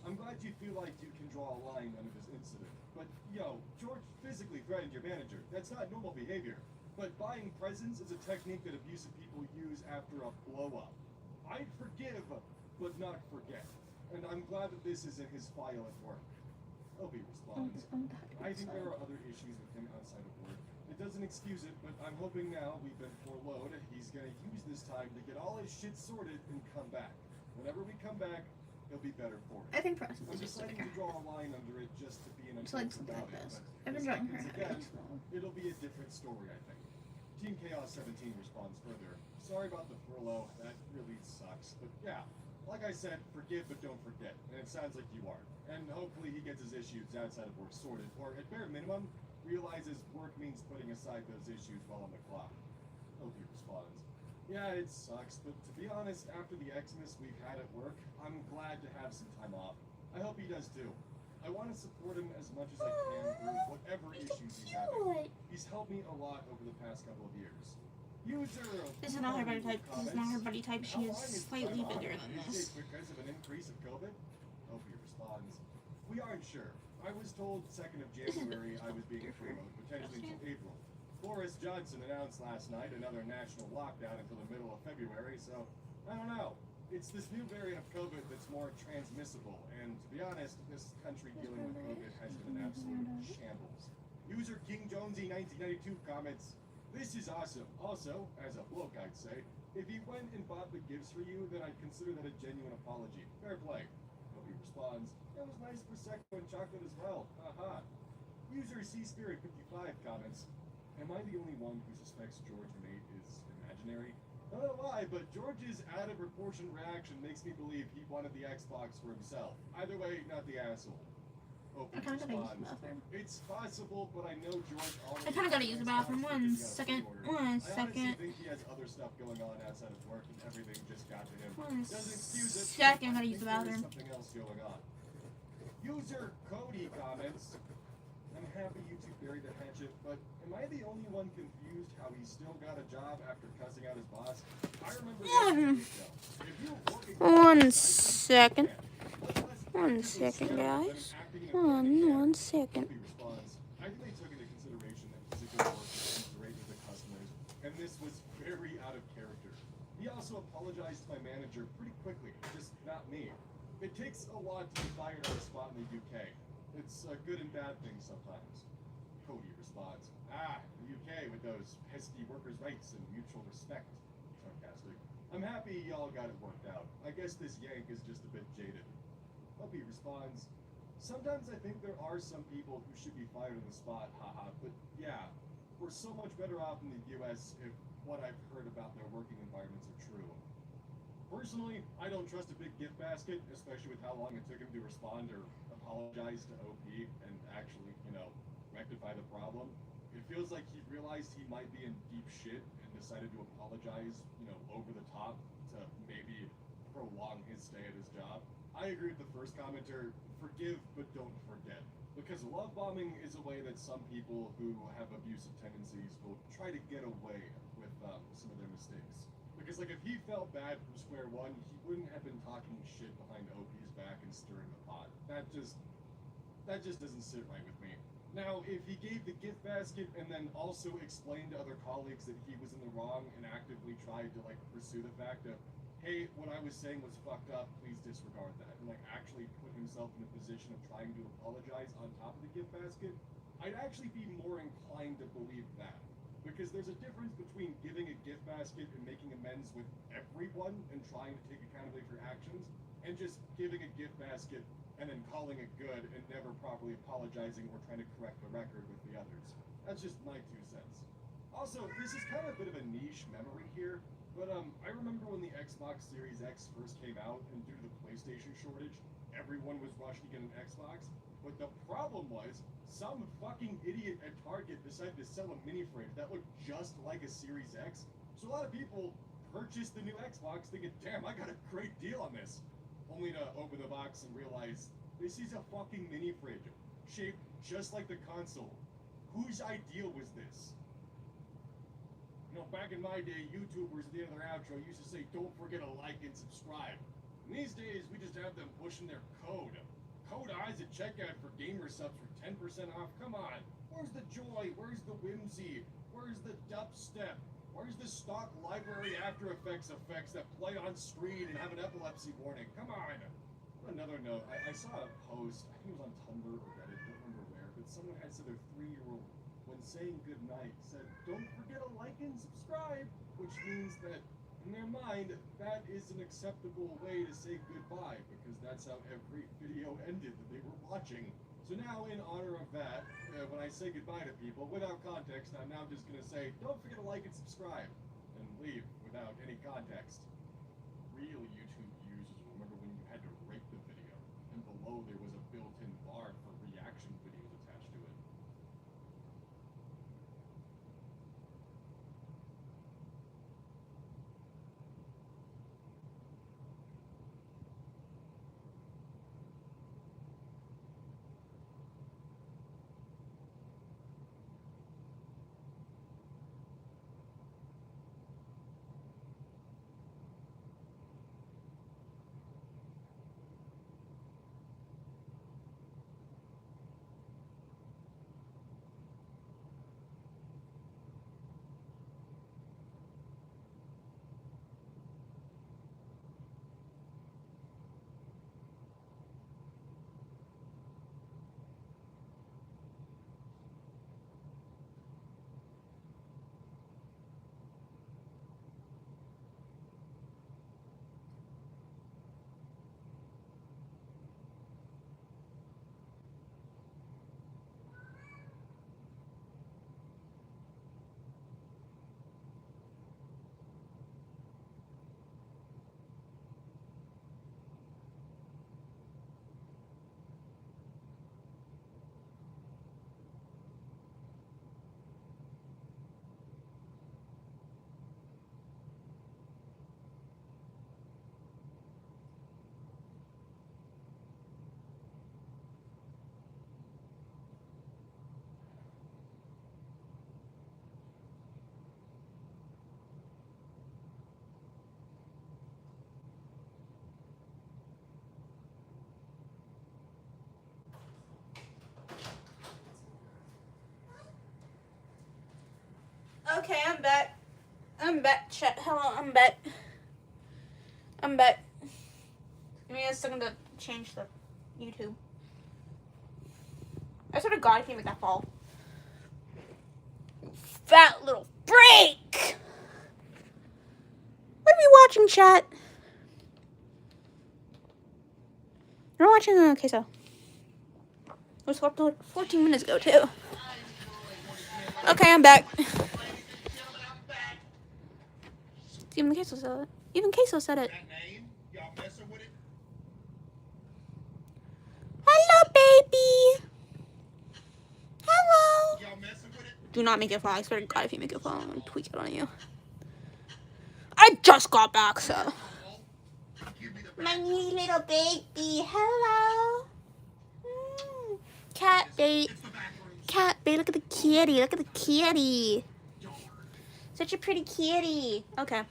I'm glad you feel like you can draw a line under this incident. But, yo, George physically threatened your manager. That's not normal behavior. But buying presents is a technique that abusive people use after a blow-up. I'd forgive, but not forget. And I'm glad that this is in his file at work. Obi responds, I think there are other issues with him outside of work. It doesn't excuse it, but I'm hoping now we've been forewarned he's gonna use this time to get all his shit sorted and come back. Whenever we come back, he'll be better for it. I think for us I'm it's just deciding like to draw a line under it just to be an it's like something like this. I've been drawing her head. It'll be a different story, I think. Team Chaos 17 responds further. Sorry about the furlough, that really sucks. But yeah, like I said, forgive but don't forget. And it sounds like you are. And hopefully he gets his issues outside of work sorted, or at bare minimum, realizes work means putting aside those issues while on the clock. Opie responds, yeah, it sucks, but to be honest, after the Xmas we've had at work, I'm glad to have some time off. I hope he does too. I want to support him as much as I can through whatever issues he's having. He's helped me a lot over the past couple of years. This is not her body type. This is not her body type. She is slightly bigger than this. Because of an increase of COVID? Opie responds, we aren't sure. I was told 2nd of January I was being furloughed, potentially until April. Boris Johnson announced last night another national lockdown until the middle of February, so I don't know. It's this new variant of COVID that's more transmissible, and to be honest, this country dealing with COVID has been an absolute shambles. User King Jonesy 1992 comments, this is awesome. Also, as a bloke I'd say, if he went and bought the gifts for you, then I'd consider that a genuine apology. Fair play. Nobody responds, that was nice Prosecco and chocolate as well. Haha. User Sea-Spirit 55 comments, am I the only one who suspects George Mate is imaginary? I don't know why, but George's out-of-proportion reaction makes me believe he wanted the Xbox for himself. Either way, not the asshole. I kinda gotta use the bathroom. It's possible, but I know George already... I kinda gotta use the bathroom. One second. I honestly think he has other stuff going on outside of work and everything just got to him. One Doesn't excuse it. second. I gotta I use the think there is bathroom. something else going on. User Cody comments, I'm happy you two buried the hatchet, but am I the only one confused how he still got a job after cussing out his boss? I remember if you were working... One second. 1 second, guys. One second. Responds, I think they took into consideration that physical work was great with the customers, and this was very out of character. He also apologized to my manager pretty quickly, just not me. It takes a lot to be fired on the spot in the UK. It's a good and bad thing sometimes. Cody responds, the UK with those pesky workers' rights and mutual respect. Sarcastic. I'm happy y'all got it worked out. I guess this yank is just a bit jaded. Opie responds, sometimes I think there are some people who should be fired on the spot, haha, but yeah, we're so much better off in the US if what I've heard about their working environments are true. Personally, I don't trust a big gift basket, especially with how long it took him to respond or apologize to OP and actually, rectify the problem. It feels like he realized he might be in deep shit and decided to apologize, over the top to maybe prolong his stay at his job. I agree with the first commenter, forgive but don't forget. Because love bombing is a way that some people who have abusive tendencies will try to get away with some of their mistakes. Because if he felt bad from square one, he wouldn't have been talking shit behind OP's back and stirring the pot. That just doesn't sit right with me. Now, if he gave the gift basket and then also explained to other colleagues that he was in the wrong and actively tried to pursue the fact of, hey, what I was saying was fucked up, please disregard that, and actually put himself in a position of trying to apologize on top of the gift basket, I'd actually be more inclined to believe that. Because there's a difference between giving a gift basket and making amends with everyone and trying to take accountability for actions, and just giving a gift basket and then calling it good and never properly apologizing or trying to correct the record with the others. That's just my 2 cents. Also, this is kind of a bit of a niche memory here, but I remember when the Xbox Series X first came out, and due to the PlayStation shortage, everyone was rushing to get an Xbox. But the problem was, some fucking idiot at Target decided to sell a mini fridge that looked just like a Series X. So a lot of people purchased the new Xbox thinking, damn, I got a great deal on this. Only to open the box and realize, this is a fucking mini fridge, shaped just like the console. Whose idea was this? Back in my day, YouTubers at the end of their outro used to say, don't forget to like and subscribe. And these days, we just have them pushing their code. Code eyes at checkout for gamer subs for 10% off. Come on. Where's the joy? Where's the whimsy? Where's the dubstep? Where's the stock library After Effects effects that play on screen and have an epilepsy warning? Come on. On another note, I saw a post, I think it was on Tumblr or Reddit, don't remember where, but someone had said their 3-year-old, when saying goodnight, said, don't forget to like and subscribe, which means that in their mind, that is an acceptable way to say goodbye, because that's how every video ended that they were watching. So now, in honor of that, when I say goodbye to people, without context, I'm now just going to say, don't forget to like and subscribe, and leave without any context. Real YouTube users remember when you had to rate the video, and below there was a built-in bar for reaction videos attached to it. Okay, I'm back. I'm back, chat. Hello, I'm back. I'm back. Give me a second to change the YouTube. I swear to God, I can't make that fall. Fat little freak! What are we watching, chat? We're watching queso. It was uploaded 14 minutes ago, too. Okay, I'm back. Even queso said it. Even queso said it. Hello, baby. Hello. Do not make it fall. I swear to God, if you make it fall, I'm gonna tweak it on you. I just got back, so. My new little baby. Hello. Cat bait. Cat bait. Look at the kitty. Look at the kitty. Such a pretty kitty. Okay.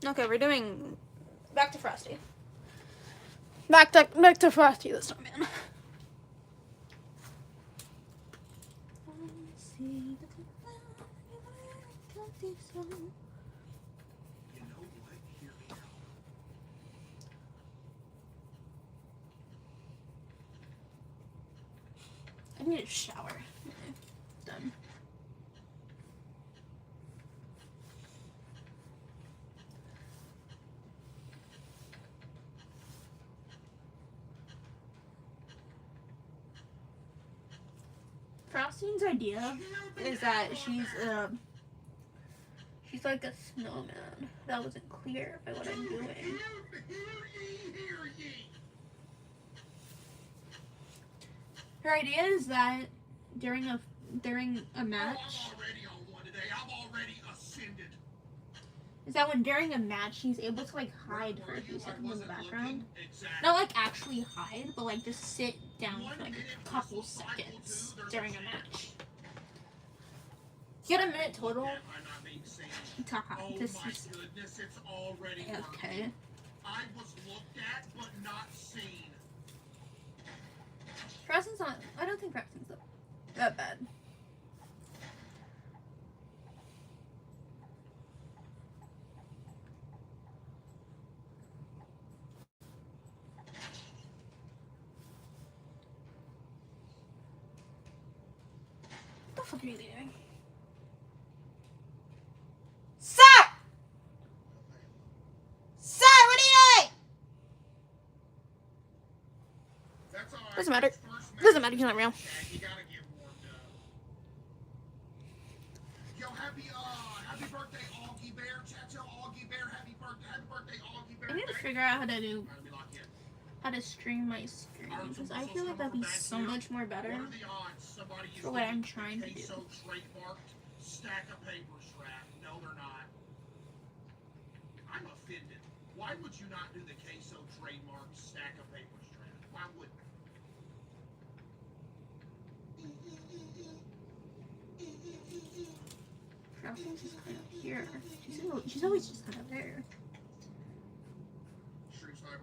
Okay, we're doing back to Frosty. Back to Frosty this time, man. I need a shower. Okay, done. Frostine's idea is that she's like a snowman. That wasn't clear by what I'm doing. Her idea is that during a match, is that when during a match she's able to like hide for a few seconds in the background. Not like actually hide, but like just sit down for like a couple seconds during a match. You get a minute total. to Oh this my is goodness, it's already okay. working. I was looked at but not seen. Frosting's not. I don't think Frosting's that bad. What the fuck are you doing? Sir! Sir, what are you doing? That's all right. Doesn't matter. First Doesn't matter, he's not real. Chad, you gotta get warmed up. Yo, happy birthday, Augie Bear. Chat, tell Augie Bear happy birthday, Augie Bear. I need to figure out how to do Alright, let me lock in. how to stream my screen because I feel like that'd be so much more better What are the odds somebody is for what I'm looking trying to do. queso trademarked stack of papers, Strat? No, they're not. I'm offended. Why would you not do the queso trademarked stack of papers, Strat? Why would? Frosting's just kind of here. She's always just kind of there. Stream Sniper.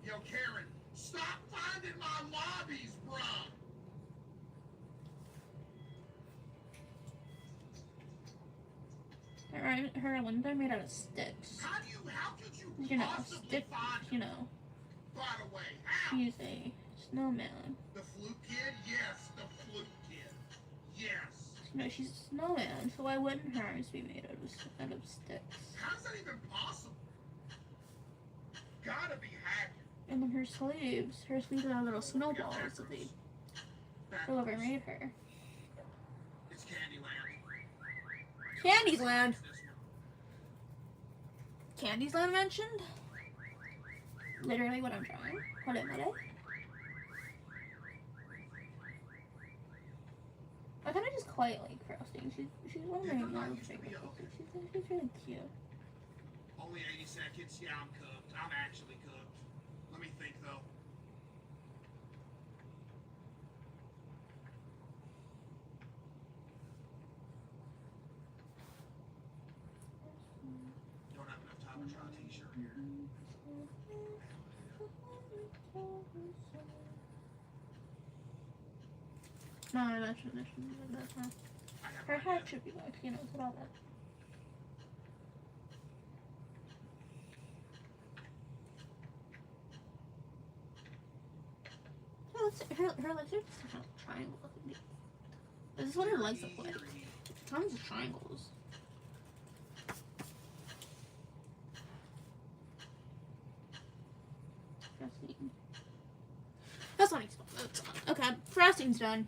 Yo, Karen, stop finding my lobbies, bruh. Her limbs are made out of sticks. How could you You know, possibly stick. find You them? know, By the way, how? she's a snowman. The Fluke Kid? Yes, the Fluke Kid. Yes. No, she's a snowman, so why wouldn't hers be made out of sticks? How's that even possible? Gotta be hacking. And then her sleeves are little snowballs that they whoever made her. It's Candyland. Candy's Land. Candy's Land mentioned? Literally what I'm trying. Hold it, hold it. I kind of just quite like Frosting. She's one of my most favorite characters. She's really cute. Only 80 seconds. Yeah, I'm cooked. I'm actually cooked. Let me think though. Don't have enough time to try a t-shirt here. No, that shouldn't be like that. Huh? I have Her an head idea. should be like, you know, it's about that. Her legs are just kind of triangle looking. This is what her legs look like. Tons of triangles. Frosting. That's not expensive. Okay, Frosting's done.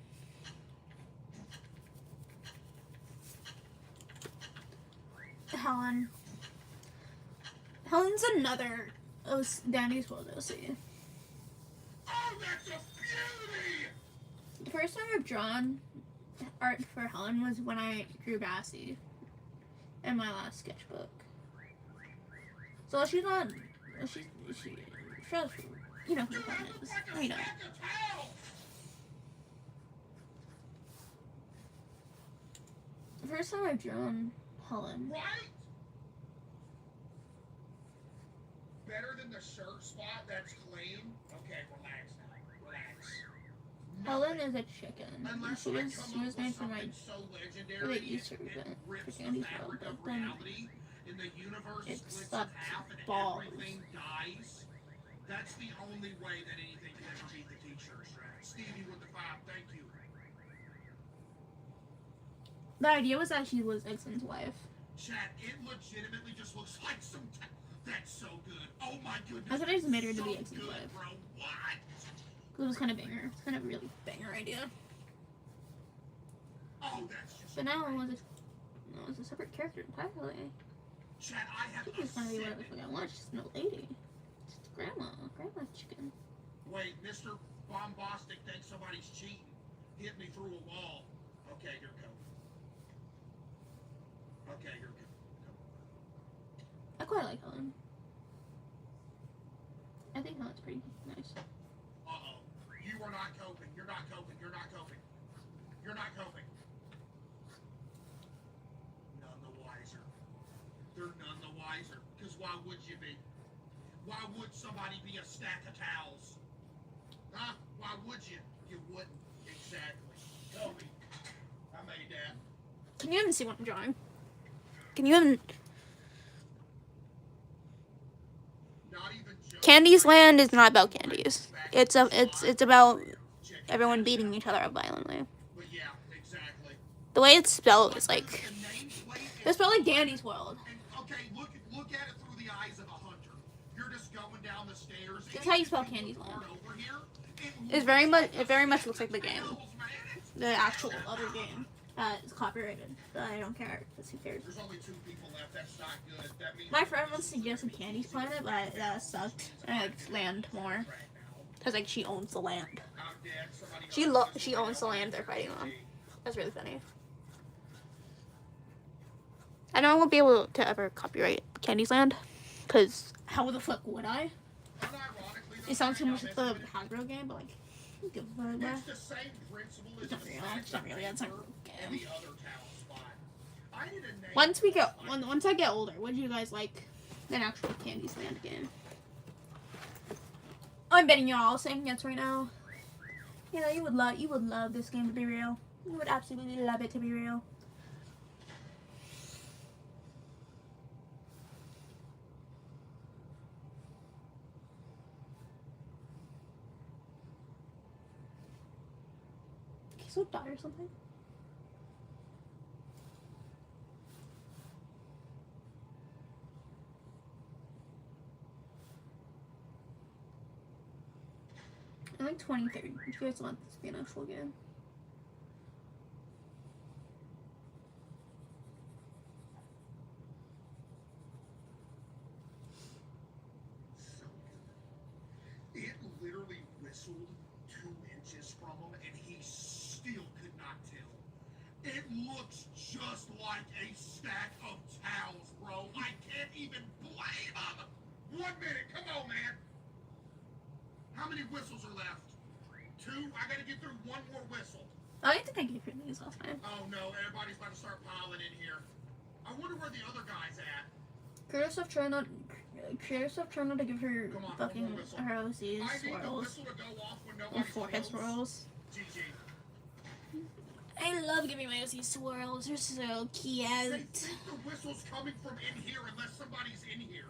Helen. Helen's another Danny's World OC. Oh, that's a beauty! The first time I've drawn art for Helen was when I drew Bassie in my last sketchbook. So she's not. She's you know who Helen is. I know. The first time I've drawn Helen. Right? Better than the shirt spot that's clean? Okay, relax now. Relax. Helen is a chicken. Unless She I was come up made with for my something so legendary really used to it it rips for the Danny's fabric World, of but then reality and the universe it splits in sucks half and balls. everything dies. That's the only way that anything can ever beat the t-shirt strap. Stevie with the 5, thank you. The idea was that she was Exon's wife. Chat, it legitimately just looks like some. That's so good. Oh my goodness. I thought I just made her to be so Exon's good, wife. bro. What? It was kind of banger. It's kind of a really banger idea. Oh, that's just. But now it's a separate character entirely. Chat, I I have think a it's gonna be whatever the second. fuck I want. She's no lady. She's grandma chicken. Wait, Mr. Bombastic thinks somebody's cheating. Hit me through a wall. Okay, here we go. Okay, here we go. I quite like Helen. I think Helen's pretty nice. Uh-oh. You are not coping. You're not coping. You're not coping. You're not coping. None the wiser. why would you be? Why would somebody be a stack of towels? Huh? Why would you? You wouldn't. Exactly. Tell me. I made that. Can you even see what I'm drawing? Can you even... Not even joking. Candy's Land is not about candies. It's about everyone beating each other up violently. But yeah, exactly. The way it's spelled is like... The nameplate It's spelled like Dandy's World. And, okay, look at it through the eyes of a hunter. You're just going down the stairs. That's how you spell Candy's Land. Over here, It very much looks like the game. The actual other game. It's copyrighted. But I don't care, because who cares? There's only 2 people left. That's not good. That means My friend once suggested Candy's Planet, but that sucked. And I liked Land more. Because, like, she owns the land. I'm dead. She owns the land they're fighting on. That's really funny. I know I won't be able to ever copyright Candy's Land. Because how the fuck would I? It sounds too much like the Hasbro game, but, like, give a fuck. It's the same principle as It's not real. It's not real. Yeah, it's not a real and game. the other town spot. I need a name. Once I get older, would you guys like an actual Candy's Land game? I'm betting you're all saying yes right now. You know, you would love this game to be real. You would absolutely love it to be real. So die or something. I think 2030. If you guys want this to be an actual game. It literally whistled 2 inches from him, and he still could not tell. It looks just like a stack of towels, bro. I can't even blame him. 1 minute, come on, man. How many whistles are left? 2? I gotta get through 1 more whistle. I think I gave you these last time. Oh no, everybody's about to start piling in here. I wonder where the other guy's at. Curtis of trying not to give her Come on, fucking one more whistle. her OCs I need the swirls. whistle to go off when Or nobody's forehead close. swirls. GG. I love giving my OCs swirls. They're so They cute. think the whistle's coming from in here unless somebody's in here.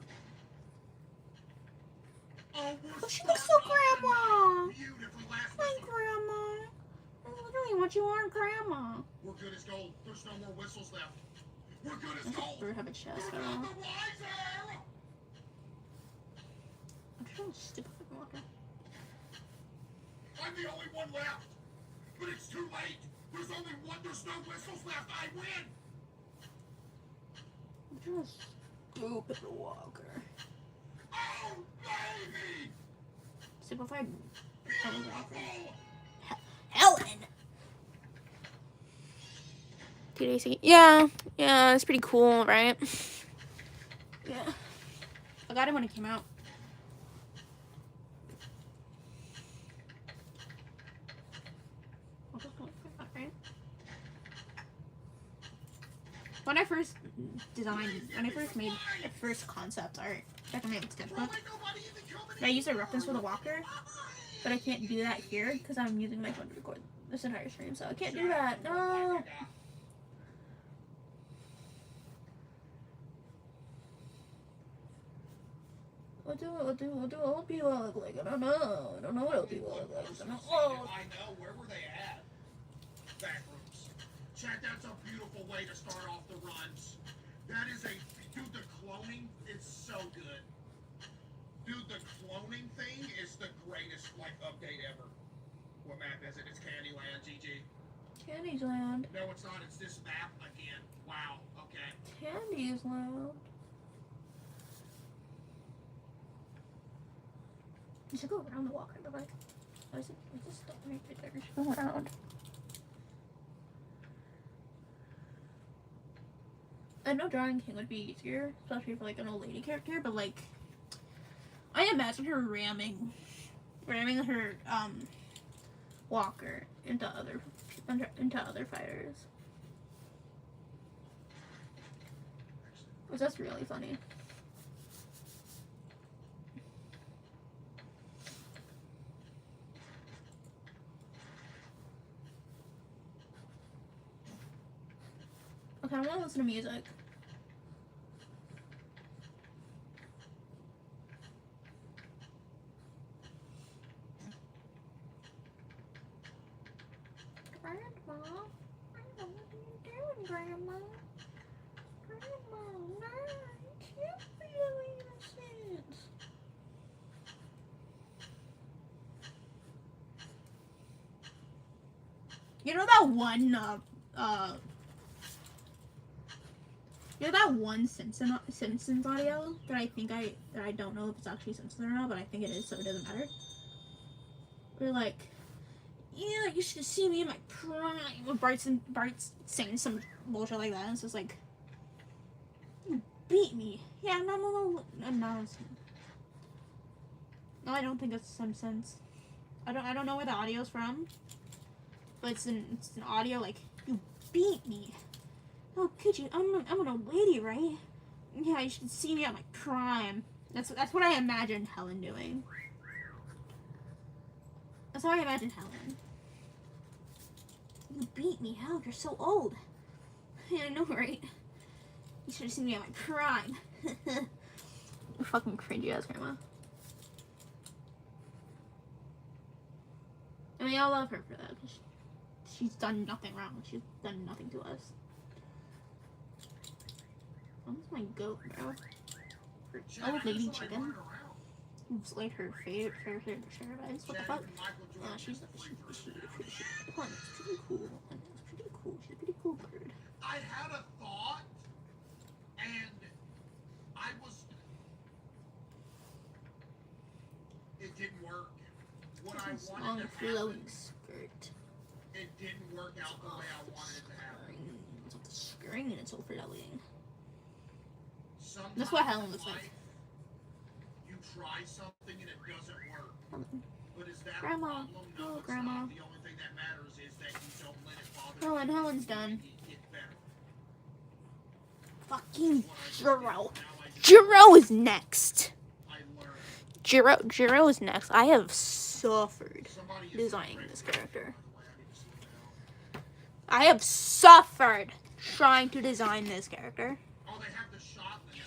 Oh, we're She looks so starting off the grandma. night beautifully. Last Hi, whistle. Grandma. That's literally what you are, Grandma. We're good as gold. There's no more whistles left. We're good as gold. Or have a chest. We're I don't not know. the wiser. I'm trying to stupid fucking walker. I'm the only one left. But it's too late. There's only one. There's no whistles left. I win. I'm trying to stupid walker. Oh, baby. Simplified Helen Walker. Beautiful. Helen! TDC. Yeah, it's pretty cool, right? Yeah. I got it when it came out. When I first made the first concept art, back in my sketchbook, I used a reference for the walker, but I can't do that here because I'm using my phone to record this entire stream, so I can't do that. No. What do old people look like? I don't know. I don't know what old people look like. I don't know. Oh. I know. Where were they at? Back rooms. Chat, that's a beautiful way to start off the runs. That is a... Dude, the cloning is so good. Dude, the cloning thing is the greatest, like, update ever. What map is it? It's Candyland, GG. Candy's Land. No, it's not. It's this map again. Wow. Okay. Candy's Land. You should go around the walker, but like, why is it just stop right there? You should go around. I know drawing King would be easier, especially for like an old lady character, but like, I imagine her ramming her walker into other fighters. Which that's really funny. Okay, I want to listen to music. Grandma, I know what you're doing, Grandma. Grandma, no, you can't be so innocent. You know that one, you know that one Simpsons audio that I don't know if it's actually Simpsons or not, but I think it is, so it doesn't matter. We're like, yeah, you should see me in my prime. When Bart's saying some bullshit like that, and it's just like, you beat me. Yeah, no, I don't think it's Simpsons. I don't know where the audio's from, but it's an audio like, you beat me. Oh, could you? I'm an old lady, right? Yeah, you should see me at my prime. That's what I imagined Helen doing. That's how I imagined Helen. You beat me, Helen. You're so old. Yeah, I know, right? You should have seen me at my prime. Fucking cringy ass grandma. And we all love her for that. She's done nothing wrong. She's done nothing to us. What's my goat, bro? Old lady chicken. It's like her favorite share vibes. What the fuck? Yeah, she's pretty cool. She's a pretty cool bird. I had a thought, and it didn't work. What I wanted to flowing happen, skirt. it didn't work out the way I wanted it to happen. It's off the screen and it's overflowing. Sometimes That's what Helen looks in like. life, you try something and it doesn't work. But is that Grandma. a problem? No, Oh, it's Grandma. not. The only thing that matters is that you don't let it bother you. Helen's done. You get better. Fucking Jiro. Jiro is next. I learned. Jiro is next. I have suffered Somebody is designing afraid this of me. character. By the way, I need to slow down. I have suffered trying to design this character. Oh, they have the shot in the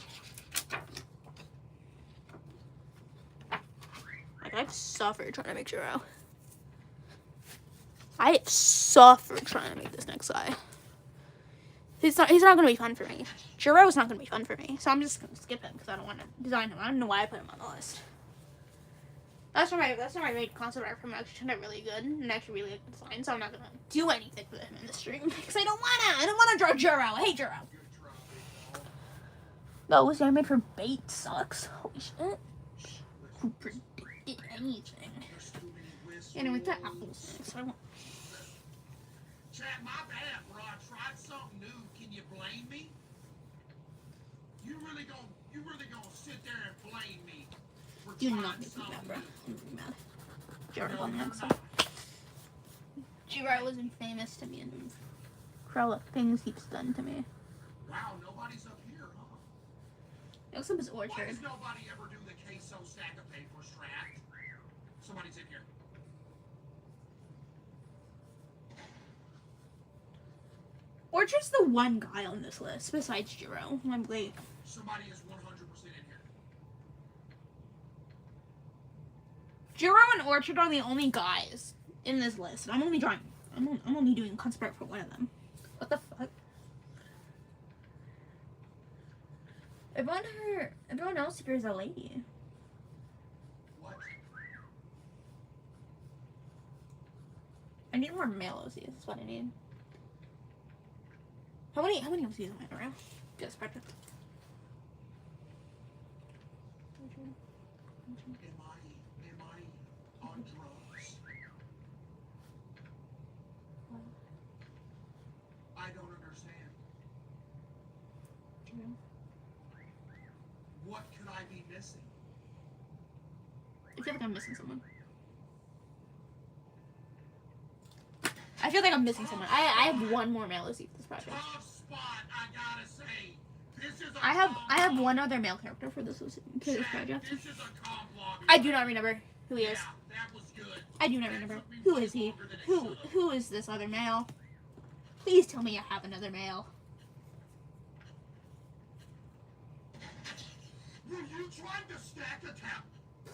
Like, I've suffered trying to make Jiro. I have suffered trying to make this next guy. He's not gonna be fun for me. Jiro is not gonna be fun for me, so I'm just gonna skip him because I don't want to design him. I don't know why I put him on the list. That's not my main concept art from him. Actually turned out really good and actually really like the design, so I'm not gonna do anything with him in the stream because I don't wanna draw Jiro. Hey Jiro. Those I made for bait sucks. Holy shit. Who predicted anything? There's too many whistles. Anyway, the apples next. I want. Chat, my bad, bro. I tried something new. Can you blame me? You really gonna sit there and blame me for Do trying not make me something mad, bro. new? I'm really mad. Jiro No, on the you're next not. one. Jiro wasn't famous to me and for all the things he's done to me. Wow, nobody's up here, huh? Next up is Why Orchard. does nobody ever do the queso stack of paper strat? Somebody's in here. Orchard's the one guy on this list besides Jiro. I'm late. Somebody is 100% in here. Jiro and Orchard are the only guys in this list. I'm only doing concept art for one of them. What the fuck? Everyone else here is a lady. What? I need more male OCs. That's what I need. How many OCs am I around? Just project. Am I on drugs? I don't understand. What could I be missing? I feel like I'm missing someone. I feel like I'm missing someone. I have one more male OC for this project. Tough spot, I gotta say. This is a I have comp one other male character for this Chat, project. This is a comp lobby. I do not remember who he is. Yeah, that was good. I do not That remember. took me Who way is he? longer than it should've. Who is this other male? Please tell me I have another male. You tried to stack a towel.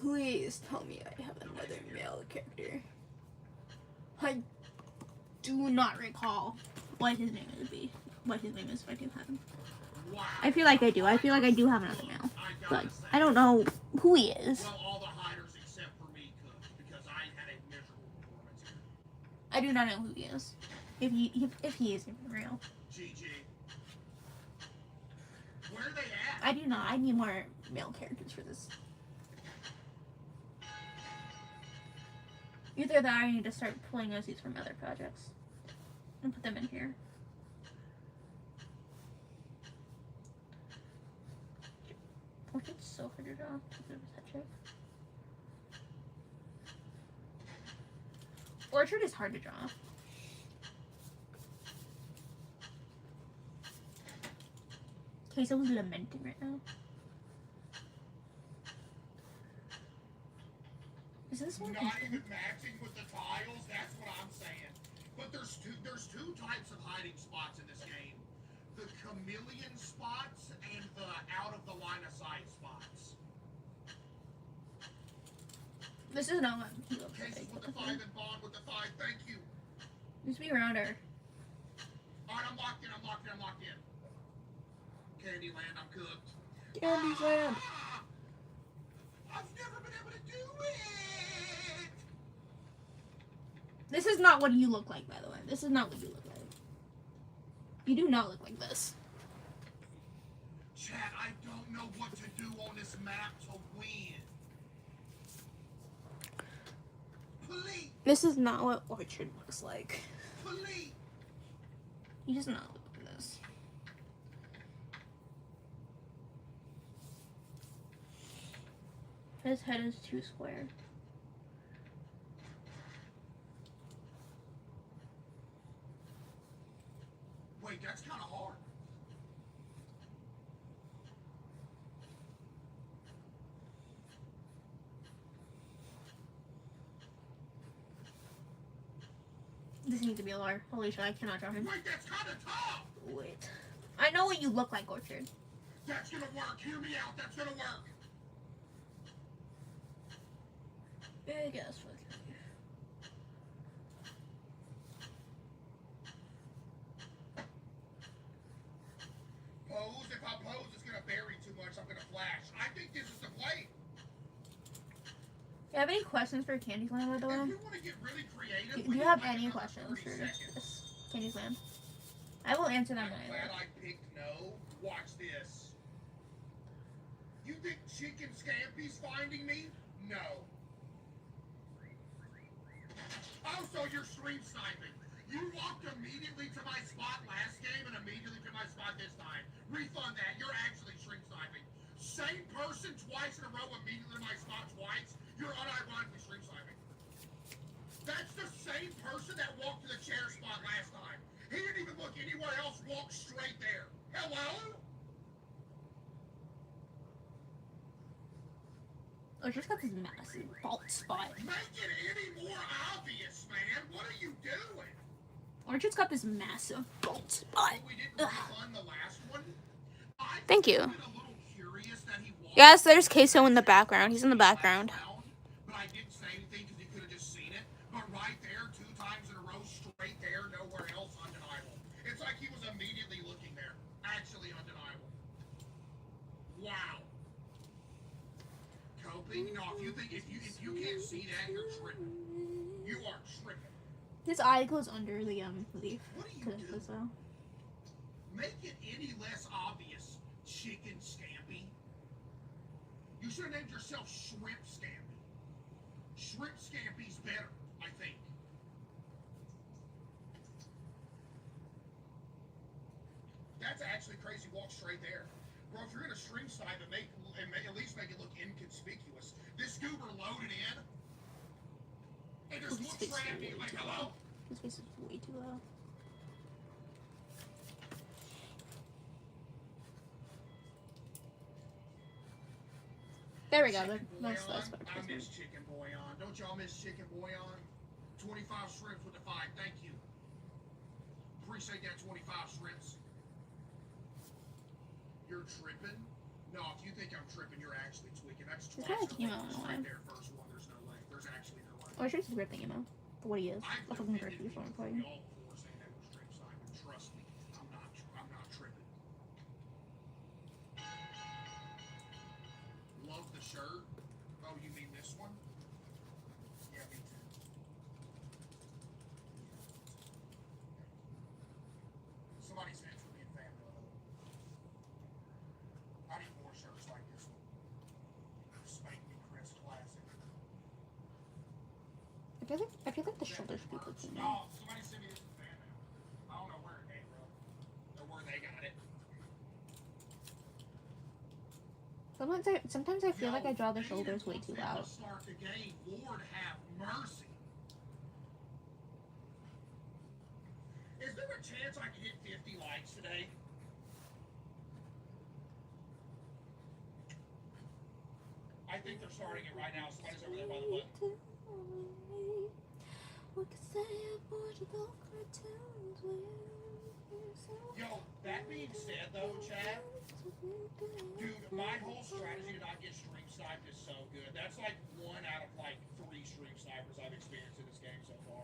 Please tell me I have another male character. I do not recall what his name would be. What his name is if I do have him. Wow. I feel like I do. I feel like I do have another male. But I don't know who he is. Well, all the hiders except for me could, because I had a miserable performance here. I do not know who he is. If he is even real. GG. Where are they at? I do not. I need more male characters for this. Either that or I need to start pulling OCs from other projects. And put them in here. Portrait's so hard to draw. Touch it. Orchard is hard to draw. Queso was lamenting right now. Is this one? Not even matching with the tiles, that's what I'm saying. But there's two types of hiding spots in this game. The chameleon spots and the out of the line of sight spots. This is not what he looks Cases like. with the 5 and Bond with the 5, thank you. Just be rounder. Alright, I'm locked in. Candyland, I'm cooked. Candyland. Ah! I've never been able to do it! This is not what you look like, by the way. This is not what you look like. You do not look like this. Chat, I don't know what to do on this map to win. Please, This is not what Orchard looks like. please. He does not look like this. His head is too square. Wait, that's kind of hard. This needs to be lower. Holy shit, I cannot draw him. Wait, that's kind of tough. Wait. I know what you look like, Orchard. That's gonna work. Hear me out. That's gonna work. I guess. Fuck it. Pose. If I pose, it's gonna bury too much. I'm gonna flash. I think this is the play. Do you have any questions for Candyland, by the way? If you want to get really creative, Do we you can have like any another questions 30 for seconds. this Candyland? I will answer them I'm when I glad look. I picked no. Watch this. You think Chicken Scampy's finding me? No. Oh, so you're stream sniping. You walked immediately to my spot last game and immediately to my spot this time. Refund that. You're actually stream sniping. Same person twice in a row immediately to my spot twice. You're unironically stream sniping. That's the same person that walked to the chair spot last time. He didn't even look anywhere else, walked straight there. Hello? Oh, just got this massive bald spot. Make it any more obvious, man. What are you doing? Orchard's got this massive bald spot. Well, we didn't refund the last one. Thank you. I've been a little curious that he walked Yes, there's Queso in the background. He's in the background. round, but I didn't say anything because you could have just seen it. But right there, 2 times in a row, straight there, nowhere else, undeniable. It's like he was immediately looking there. Actually undeniable. Wow. Coping? No, if you can't see that, you're tripping. You are tripping. His eye goes under the leaf. What are you Cause doing? so. Make it any less obvious, Chicken Scampy. You should have named yourself Shrimp Scampy. Shrimp Scampy's better, I think. That's actually crazy. Walk straight there. Bro, if you're gonna stream snipe and at least make it look inconspicuous. This goober loaded in. And just His looks face is right at me way like, too hello? low. His face is way too low. There we go. Chicken That's bouillon. better I placement. miss chicken bouillon. Don't y'all miss chicken bouillon? 25 shrimps with a 5. Thank you. Appreciate that 25 shrimps. You're tripping? No, if you think I'm tripping, you're actually tweaking. That's It's twice kinda in a cute, row. It's I right don't know. there, first one. There's no way. There's actually no way. Oh, sure, he's ripping him out for what he is. I've A fucking defended grocery store people from employee. y'all before saying they were stream sniping. Trust me, I'm not tripping. Love the shirt. Oh, you mean this one? Yeah, me too. Somebody's meant for me and family. I need more shirts like this one. Spank me, Chris, classic. I feel like the shoulder should be cooking now. No, somebody sent me this fan now. I don't know where it came from. Or where they got it. Sometimes I feel like I draw the shoulders way too loud. Start the game. Lord have mercy. Is there a chance I can get 50 likes today? I think they're starting it right now. Somebody's over there by the button. Yo, that being said though, Chad, dude, my whole strategy to not get stream sniped is so good. That's like 1 out of like 3 stream snipers I've experienced in this game so far.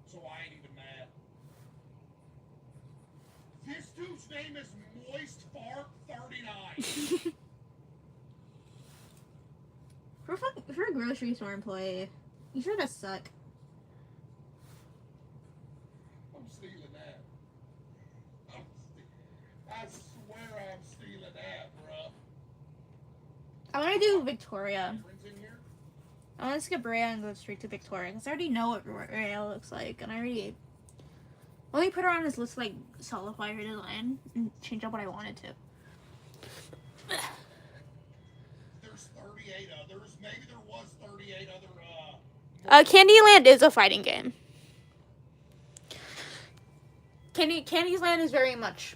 So I ain't even mad. This dude's name is Moist Fart 39. For a grocery store employee, you sure does suck. I'm stealing that. I swear I'm stealing that, bruh. I want to do Victoria. Friends in here? I want to skip Rhea and go straight to Victoria because I already know what Rhea looks like, and I already only put her on this list to, like, solidify her design and change up what I wanted to. There's 38 others. Maybe there was 38 other, Candyland is a fighting game. Candy's Land is very much,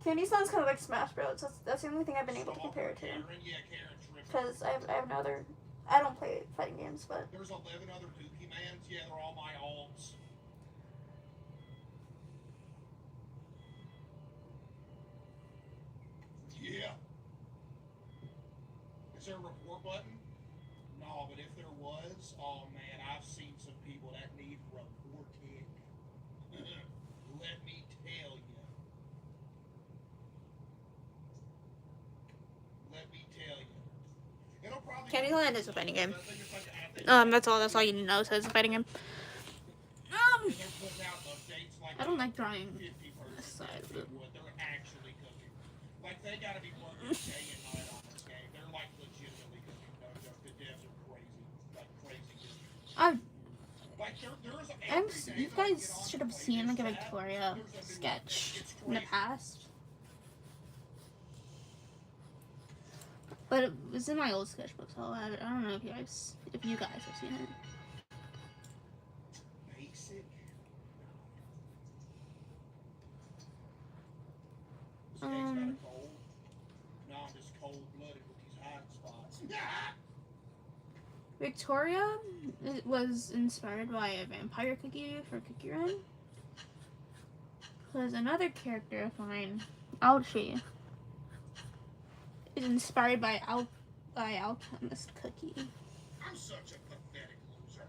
Candy's Land's kind of like Smash Bros. That's the only thing I've been able to compare it to. Karen. Yeah, Karen's ripping. Because I have no other, I don't play fighting games, but There's 11 other Dookie Mans. Yeah, they're all my alts. Yeah. Is there a report button? No, but if there was, oh man, I've seen some people that need reporting. Let me tell you. Let me tell you. It'll probably Candyland is a fighting game. I think it's like, That's all you need to know. So it's a fighting game. and they're putting out updates like I don't like drawing 50 this person side. they're actually cooking. Like they gotta be working day and night on this game. They're like legitimately cooking. No joke. The devs are crazy. Like crazy good. Like there's every day You that I guys get on should to have play seen this like a tab, Victoria there's a new sketch update. It's in the crazy. past. But it was in my old sketchbook, so I'll have it. I don't know if you guys have seen it. Basic. This game's got a cold. No, I'm just cold blooded with these hiding spots. Victoria was inspired by a vampire cookie for Cookie Run. Because another character of mine, Ouchie, is inspired by Alchemist Cookie. I'm such a pathetic loser.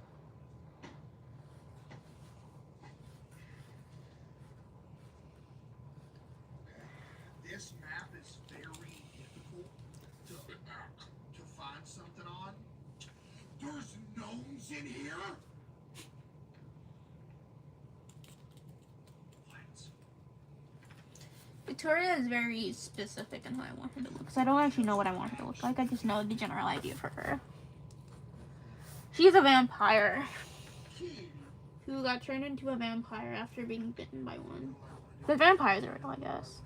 Okay. This map is very difficult to find something on. There's gnomes in here? What? Victoria is very specific in how I want her to look. Because I don't actually know what I want her to look like. I just know the general idea for her. She's a vampire who got turned into a vampire after being bitten by one. The vampires are real, I guess.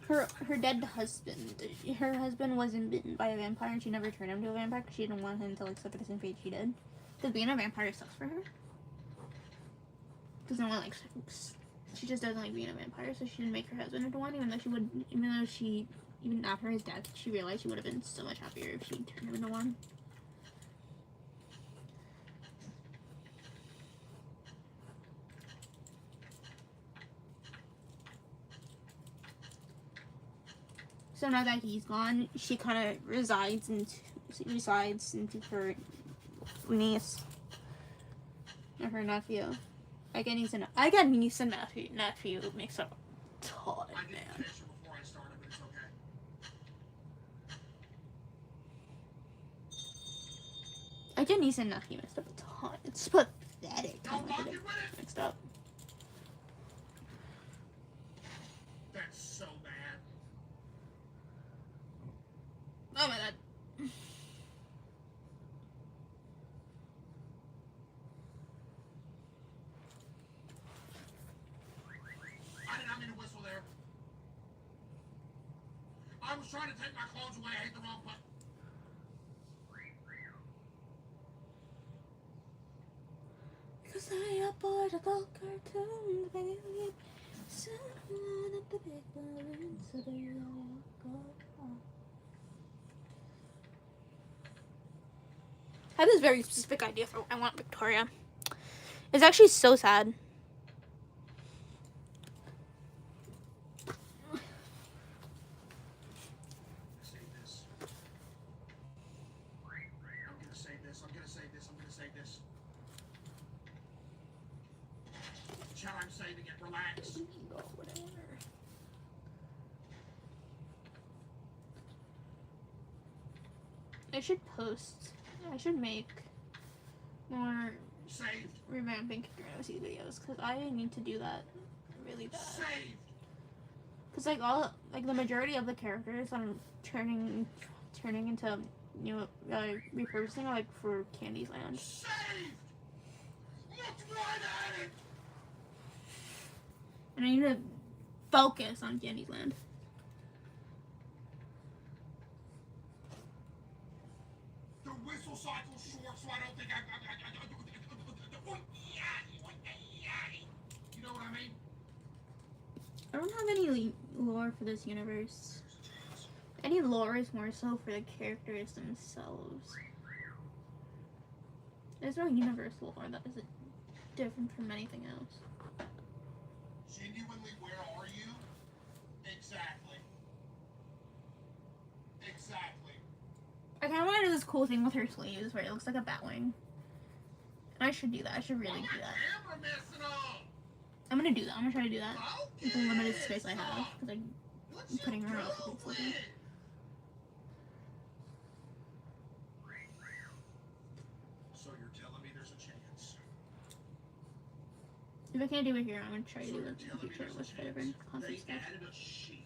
Her dead husband. Her husband wasn't bitten by a vampire, and she never turned him to a vampire because she didn't want him to like suffer the same fate she did. Because being a vampire sucks for her. Because no one likes. She just doesn't like being a vampire, so she didn't make her husband into one. Even after his death, she realized she would have been so much happier if she turned him into one. So now that he's gone, she kind of resides into her niece or her nephew. I get niece and nephew mixed up a ton, I didn't man. catch it before I started, but it's okay. I get niece and nephew mixed up a ton. It's pathetic how Don't much I lock get it with it. mixed up. That's so bad. Oh my god. I did not mean to whistle there. I was trying to take my clothes away. I hit the wrong button. Cause I bought a gold cartoon, baby. Someone at the big balloon, so they all go on. I have this very specific idea for what I want Victoria. It's actually so sad. Save this. I'm gonna save this. I'm gonna save this. I'm gonna save this. Chat, I'm saving it. Relax. I should post. I should make more Saved. revamping Curiosity videos because I need to do that really bad. Saved. Because the majority of the characters I'm turning into repurposing are, like, for Candy's Land. Saved. Looked right at it. And I need to focus on Candy's Land. The whistle cycle's short, so I don't think you know what I mean? I don't have any lore for this universe. Any lore is more so for the characters themselves. There's no universe lore that is different from anything else. Genuinely, where are you? Exactly. Exactly. I kind of want to do this cool thing with her sleeves where it looks like a batwing. I should do that. I should really do that. Camera messing up. I'm gonna do that. I'm gonna try to do that with the limited Focus. space I have because I'm What you putting her up. doing? So you're telling me there's a chance? If I can't do it here, I'm gonna try to So do you're it in the telling me future there's a with whatever chance? concept They stuff. added a she.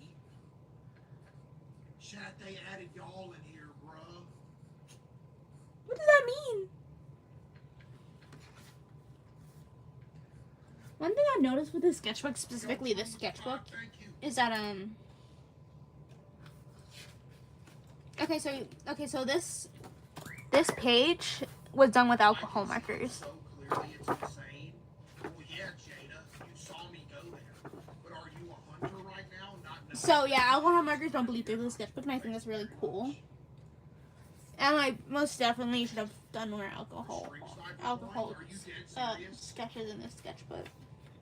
Chat, they added y'all in here, bruh. What does that mean? One thing I've noticed with the sketchbook, specifically this sketchbook, Thank you. is that okay, so this page was done with alcohol markers. So clearly it's insane. Well, yeah, Jada, you saw me go there. But are you a hunter right now? Not knowing. So yeah, alcohol markers don't bleed through the sketchbook, and I think that's really cool. And I most definitely should have done more alcohol sketches in this sketchbook.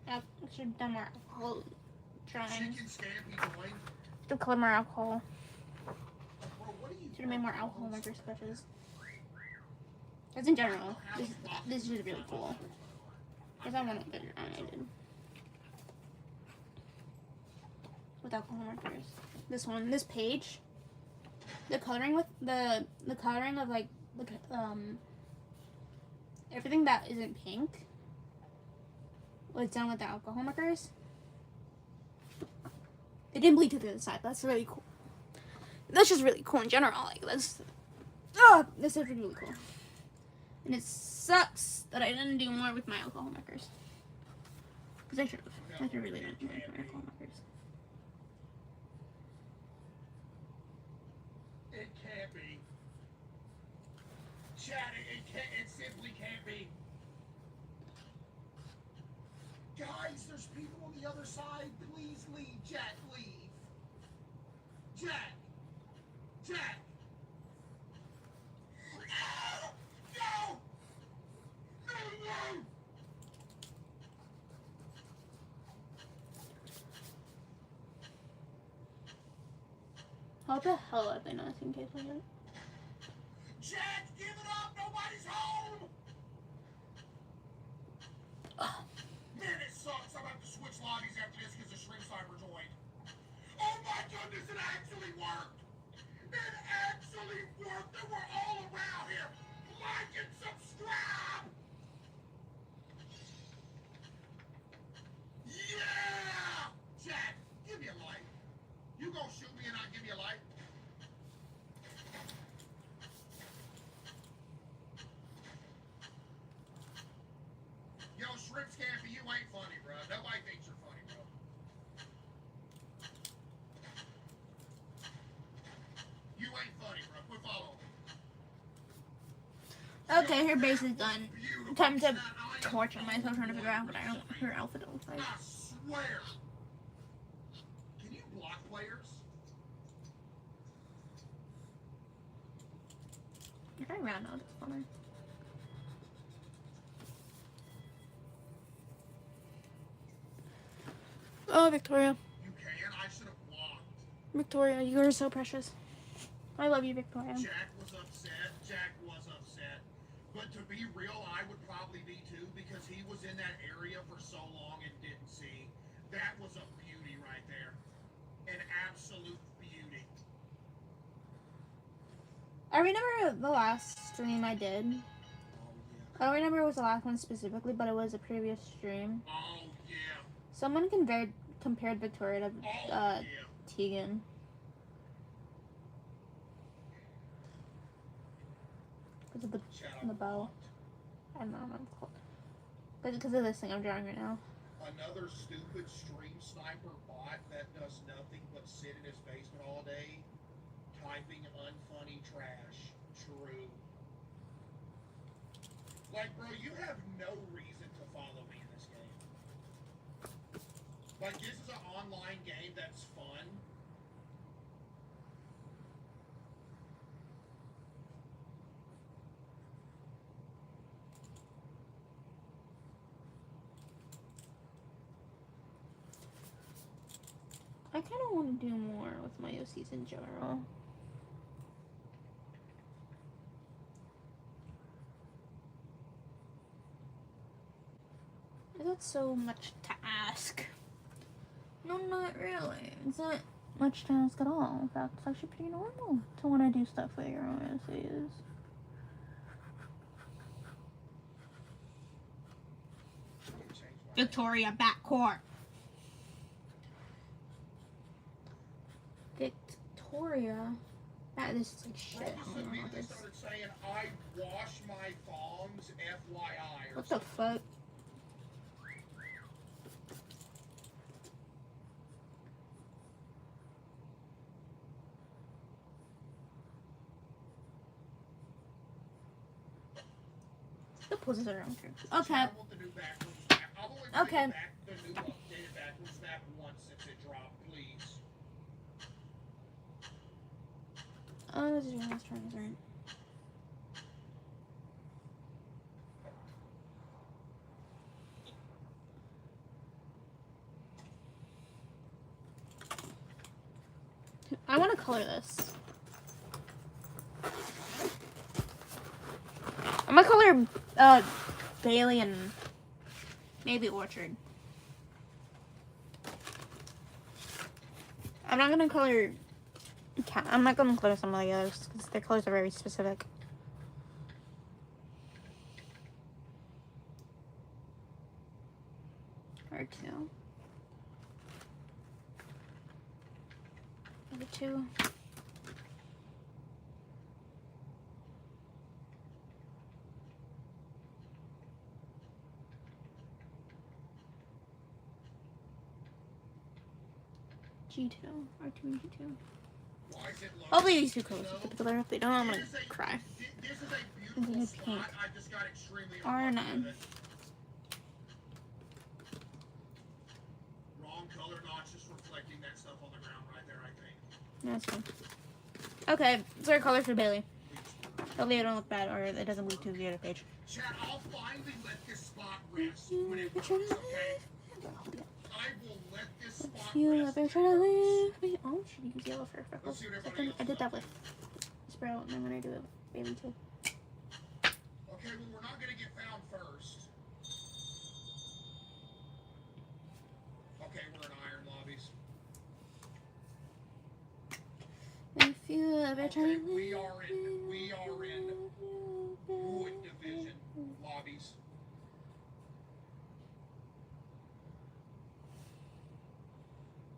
I should have done more alcohol drawings. Chicken Scampy joined. To color more alcohol. Bro, what are you Should have made more alcohol marker sketches. As in general, this is really cool. Because I want it better than I did. With alcohol markers. This page, the coloring with the coloring of like everything that isn't pink was done with the alcohol markers. It didn't bleed to the other side. That's really cool. That's just really cool in general. Like This is really cool. And it sucks that I didn't do more with my alcohol markers. Because I should have. I should really done more with my alcohol markers. It can't be. Chat, it simply can't be. Guys, there's people on the other side. Please leave. Jack, leave. Jack. Jack. No! No! No, no! How the hell have they not seen Caitlyn yet? Jack, give it up! Nobody's home! Man, it sucks. I'm gonna have to switch lobbies after this because the shrimp cyber joined. Oh my goodness, it actually worked! It actually worked! And we're all around here! Like and subscribe! Yeah! Jack, give me a light. You gonna shoot me and I'll give you a light? Yo, Shrimp Scampy, you ain't funny, bro. Nobody thinks you're funny, bro. You ain't funny, bro. Quit following me. Okay, her base is done. Beautiful. Time to Now, I am torture myself trying to figure out what her outfit looks like. I swear. Can you block players? If I round out, it's funner. Oh, Victoria. You can. I should have blocked. Victoria, you are so precious. I love you, Victoria. Jack was upset. Jack was upset. But to be real, I would probably be too because he was in that area for so long and didn't see. That was a beauty right there. An absolute beauty. I remember the last stream I did. Oh, I don't remember it was the last one specifically, but it was a previous stream. Oh, yeah. Someone compared Victoria to Oh, yeah. Tegan. Because of the bow. I don't know what it's called. Because of this thing I'm drawing right now. Another stupid stream sniper bot that does nothing but sit in his basement all day, typing unfunny trash. True. Like, bro, you have no reason to follow me in this game. Like, this is an online game that's fun. I kind of want to do more with my OCs in general. Is that so much to ask? No, not really. It's not much to ask at all. In fact, it's actually pretty normal to want to do stuff with your own OCs. Victoria, backcourt. Victoria. This is like shit. I Just don't know immediately what this. started saying, I wash my thongs, FYI. Or What the fuck? The poses are wrong too. Okay. I want the new backwards map. I'll only bring Okay. back the new updated backwards map once since it dropped, please. Oh, this is your last turn, isn't it? I want to color this. I'm gonna color Bailey and maybe Orchard. I'm not gonna color. I'm not gonna color some of the others because their colors are very specific. R2. R2. G2. R2 and G2. Why is it low? Hopefully these two colors will put together. If they don't, I'm gonna This is a- cry. This is a This beautiful is pink. spot. I just got extremely R9. unlucky with it. Wrong color notch, just reflecting that stuff on the ground right there, I think. That's fine. Okay, so our color for Bailey. Hopefully it don't look bad or it doesn't bleed to the other page. Chad, I'll finally let this spot rest when it works, okay? I will let this spot If you rest ever try to leave me, oh, should use yellow for Let's freckles. see what everybody else I did is that up with to. Sprout, and I'm gonna do it with Bailey too. Okay, well, we're not gonna get found first. Okay, we're in iron lobbies. If you ever try Okay, to leave we are in wood division lobbies.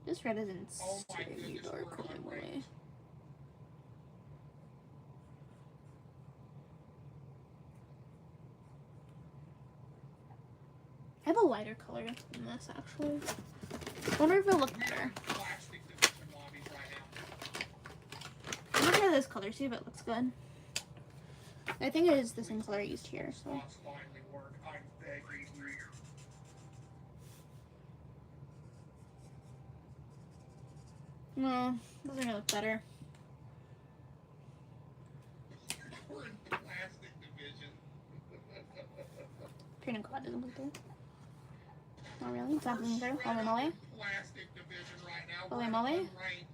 This red isn't Oh my very goodness, dark, we're holy moly. unranked. I have a lighter color in this actually. I wonder if it'll look We are better. in plastic division lobbies right now. I'm gonna try this color, see if it looks good. I think it is the same color I used here, so. Spots finally work. I'm begging you. No, doesn't really look better. We're in plastic division. Training quad doesn't look good. Not really, it's not bleeding through. Holy moly. Plastic division right now. Holy We're moly. unranked.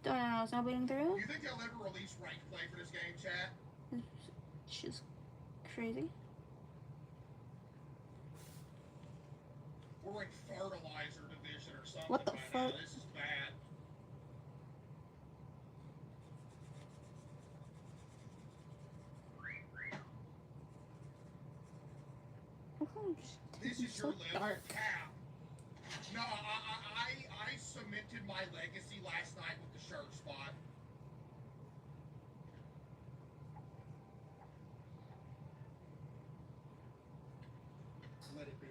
No, it's not bleeding through. You think they'll ever release ranked play for this game, chat? It's just crazy. We're in fertilizer division or something. What the right now. fuck? This is bad. This is so your level dark. cap. No, I cemented my legacy last night with the shirt spot. Let it be.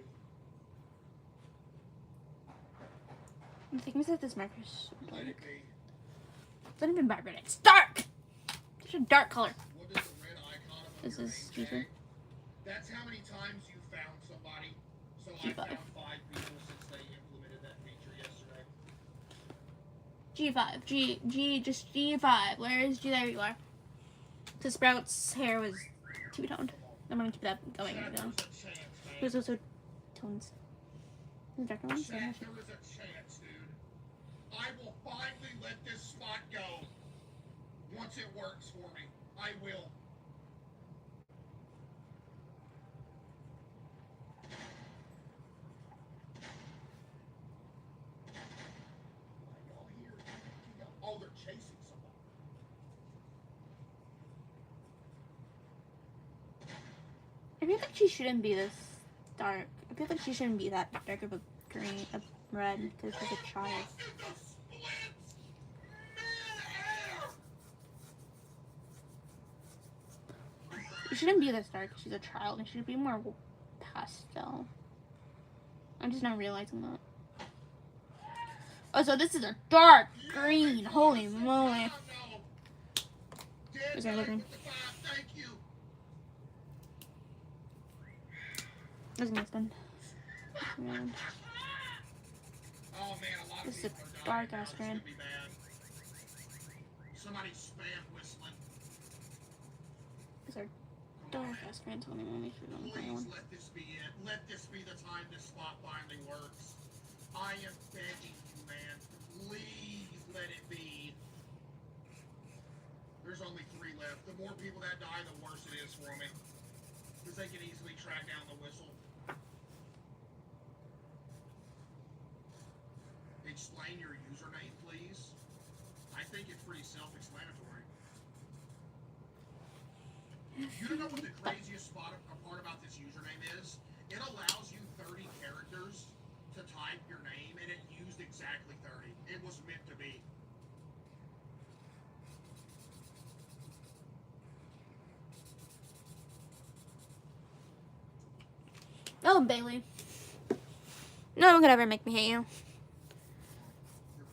I'm thinking that this marker is so Let dark. it be. It's not even vibrant, it's dark! It's a dark color. What is the red icon of This your is name G3. tag? That's how many times you found somebody. So I G5. found 5 people since they implemented that feature yesterday. G5. Just G5. Where is G? There you are. So Sprout's hair was two-toned. I'm gonna keep that going. Chat, You know. there's a chance, man. There's also tones. The darker ones. Chat, there is a chance, dude. I will finally let this spot go. Once it works for me, I will. Y'all hear? Oh, they're chasing somebody. I feel like she shouldn't be this dark. I feel like she shouldn't be that dark of a green, a red, because she's a child. Look at the splits! Mid-air! She shouldn't be this dark. She's a child, and she should be more pastel. I'm just not realizing that. Oh, so this is a dark green. Holy moly. Is that looking? Thank you. Doesn't make sense. Yeah. Oh man, a lot of This is people a are dying dark now. ass It's green. gonna be bad. Somebody spam whistling. These are Come on, dark man. ass green. Holy moly. She's on the Please one. let this be it. Let this be the time this spot finally works. I am begging you, man. Please let it be. There's only 3 left. The more people that die, the worse it is for me. Because they can easily track down the whistle. Explain your username, please. I think it's pretty self-explanatory. You don't know what the craziest part about this username is? It allows you 30 characters to type your name, and it used exactly 30. It was meant to be. Oh, Bailey. No one could ever make me hate you.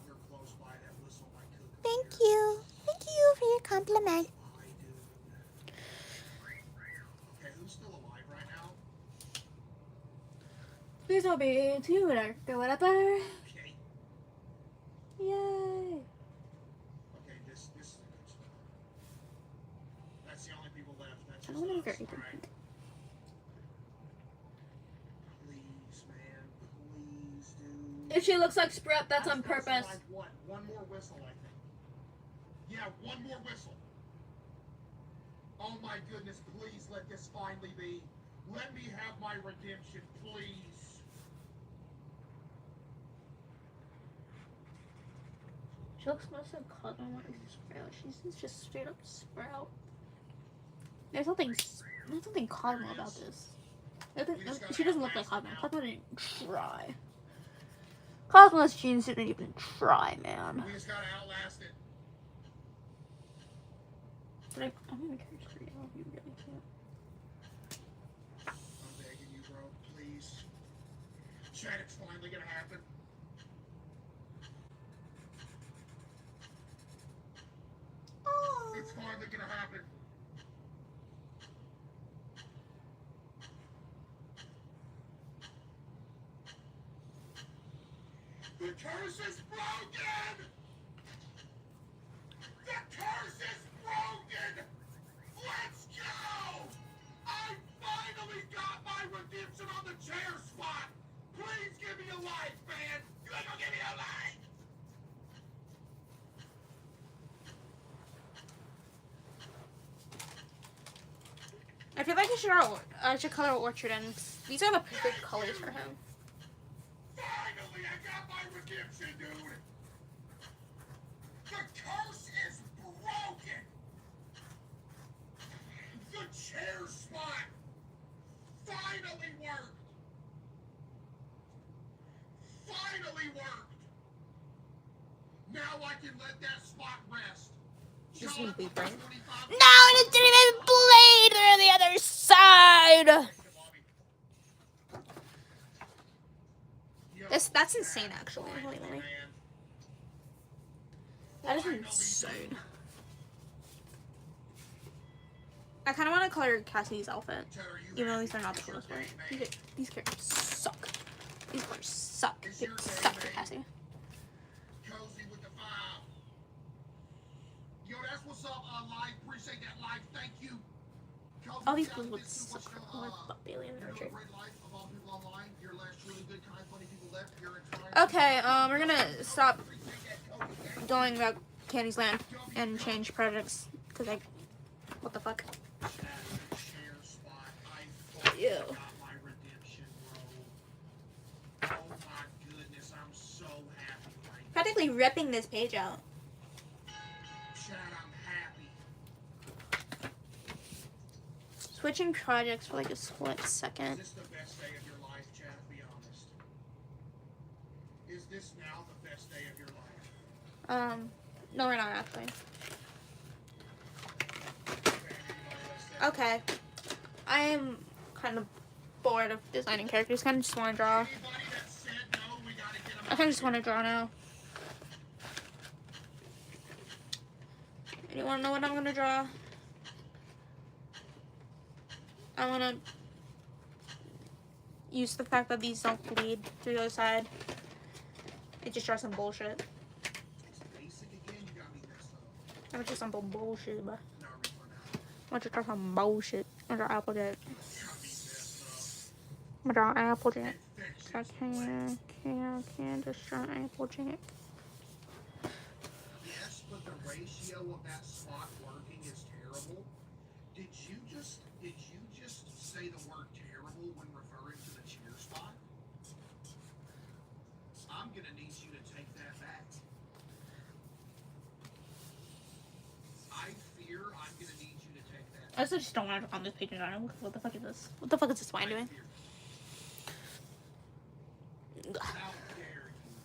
You're close by that whistle, my cook. Thank you. Thank you for your compliment. I do. Okay, who's still alive right now? Please don't be too dark or whatever. Okay. Yay. Okay, this is a good spot. That's the only people left. That's I just don't want to us. get All right. If she looks like Sprout, that's on That's purpose. like what? One more whistle, I think. Yeah, one more whistle. Oh my goodness, please let this finally be. Let me have my redemption, please. She looks most like Cosmo like Sprout. She's just straight up Sprout. There's nothing Cosmo about this. She doesn't look like Cosmo. Cosmo didn't try. Cosmo's genes didn't even try, man. We just gotta outlast it. But I'm gonna catch 3 out. You really can't. I'm begging you, bro, please. Chad, it's finally gonna happen. Oh. It's finally gonna happen. The curse is broken! The curse is broken! Let's go! I finally got my redemption on the chair spot! Please give me a life, man! You ain't gonna give me a life! I feel like I should color Orchard, and these are the perfect colors for him. Finally, I got my redemption, dude! The curse is broken! The chair spot finally worked! Finally worked! Now I can let that spot rest. This John, is weak, right? 25 No, it didn't even blade through the other side. That's insane, actually. Holy moly. That is insane. I kind of want to color Cassie's outfit, even though these are not the coolest part. These characters suck. These colors suck. They suck for Cassie. Cozy with the 5. Yo, that's what's up, live. Appreciate that live. Thank you. Cozy, All these shout blues out would to suck what's for your, like Bailey and you're Orchard. a great life of all people online. Your last really good, kind, funny people left. You're in Okay, we're gonna stop going about Candy's Land and change projects because what the fuck? Ew. Got my redemption, bro. Oh my goodness, I'm so happy right now. Practically ripping this page out. Chad, I'm happy. Switching projects for like a split Is second. this the best day of your life, Chad? Be honest. Is this now the best day of your life? No, we're not actually. Okay, anybody else say? Okay. I am kind of bored of designing characters. Kind of just want to draw. Anybody that said no, we gotta get them I kind of just want to draw now. Anyone know what I'm gonna draw? I want to use the fact that these don't bleed through the other side. And just draw some bullshit. It's basic again, you got me messed up. I'm gonna draw some bullshit, but No, refund out. I want to draw some bullshit. I'm gonna draw Applejack. Got me messed I'm gonna draw Applejack. up. I can't just draw Applejack. Yes, but the ratio of that spot working is terrible. Did you just say the word terrible when referring to the chair spot? I'm gonna need you to take that back. I fear I'm gonna need you to take that I also just don't want to on this page in general. What the fuck is this? What the fuck is this wine doing? How dare you?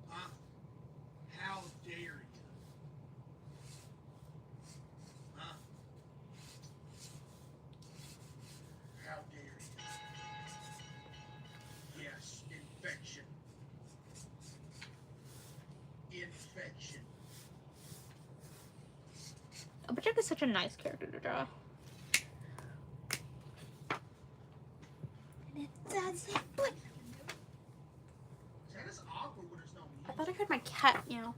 Huh? How dare you? Huh? How dare you? Yes, infection. Infection. Applejack is such a nice character to draw. That is awkward when there's no music. I thought I heard my cat, you know.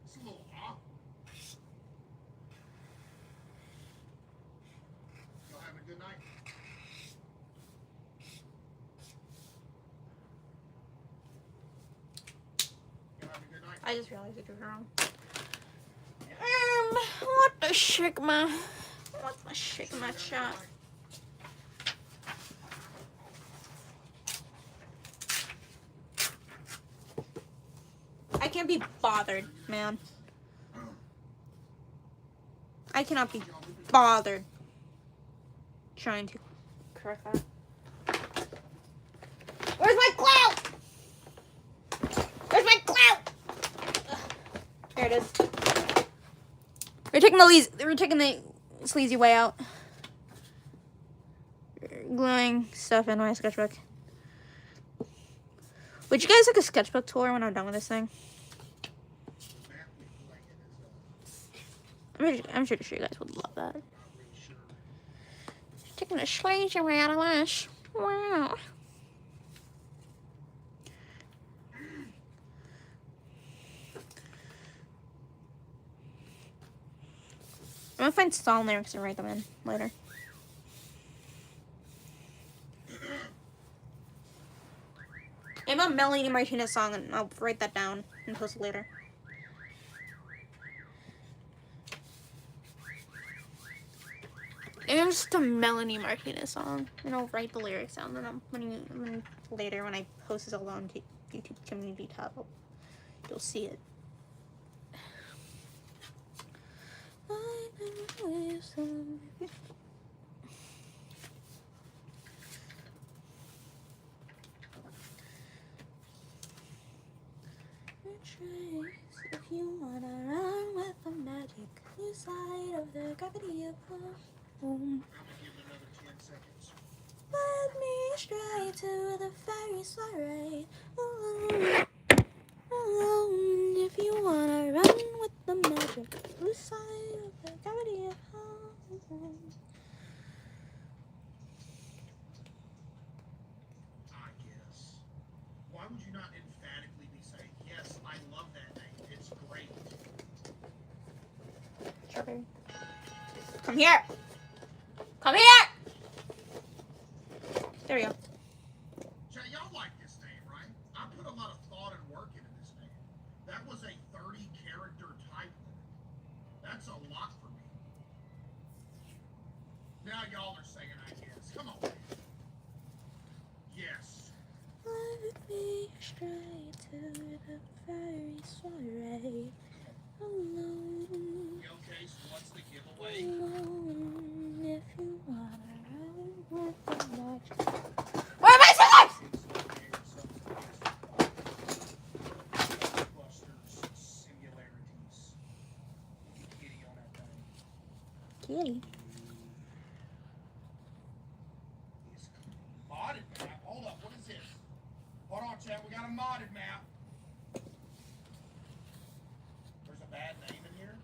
It's a little awkward. Y'all having a good night? I just realized it was wrong. What the shigma? What the shigma shot? I can't be bothered, man. I cannot be bothered trying to correct that. Where's my clout? Where's my clout? There it is. We're taking the sleazy way out. Gluing stuff in my sketchbook. Would you guys like a sketchbook tour when I'm done with this thing? I'm sure you guys would love that. Taking a sleazy way out of this. Wow. I'm gonna find song lyrics and write them in later. I'm a Melanie Martinez song and I'll write that down and post it later. And just a Melanie Martinez song and I'll write the lyrics down and when later when I post this all on YouTube community tab, you'll see it. If you wanna run with the magic side of the gravity of home, I'm gonna give it another 10 seconds. let me stray to the fairy soiree alone. Alone, if you wanna run with the magic side of the gravity of home. I guess. Why would you not emphatically be saying, yes, I love that name. It's great. Strawberry. Come here. Come here. There we go. Jay, y'all like this name, right? I put a lot of thought and work into this name. That was a 30-character type limit. That's a lot for me. Now y'all are saying I guess. Come on. Yes. Let me stray to the fairy soiree alone. Okay, so what's the giveaway? Alone, if you wanna run with the magic. Where am I supposed? Busters, singularities. Kitty on that thing. Kitty. Is modded map. Hold up, what is this? Hold on, chat. We got a modded map. There's a bad name in here.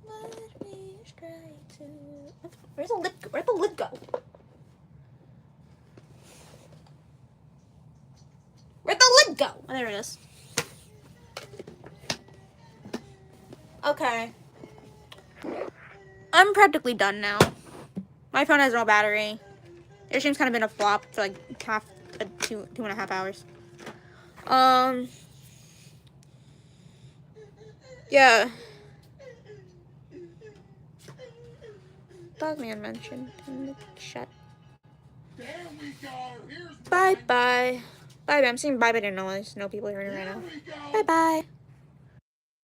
Let me stray to. Where's the lid? Where'd the lid go? Where'd the lid go? Oh, there it is. Okay. I'm practically done now. My phone has no battery. Your stream's kind of been a flop for like two and a half hours. Yeah. Dogman mentioned in the chat. There we go. Here's Bye mine. bye. Bye bye. I'm saying bye, but I didn't know there's no people hearing me right Here now. we go. Bye bye.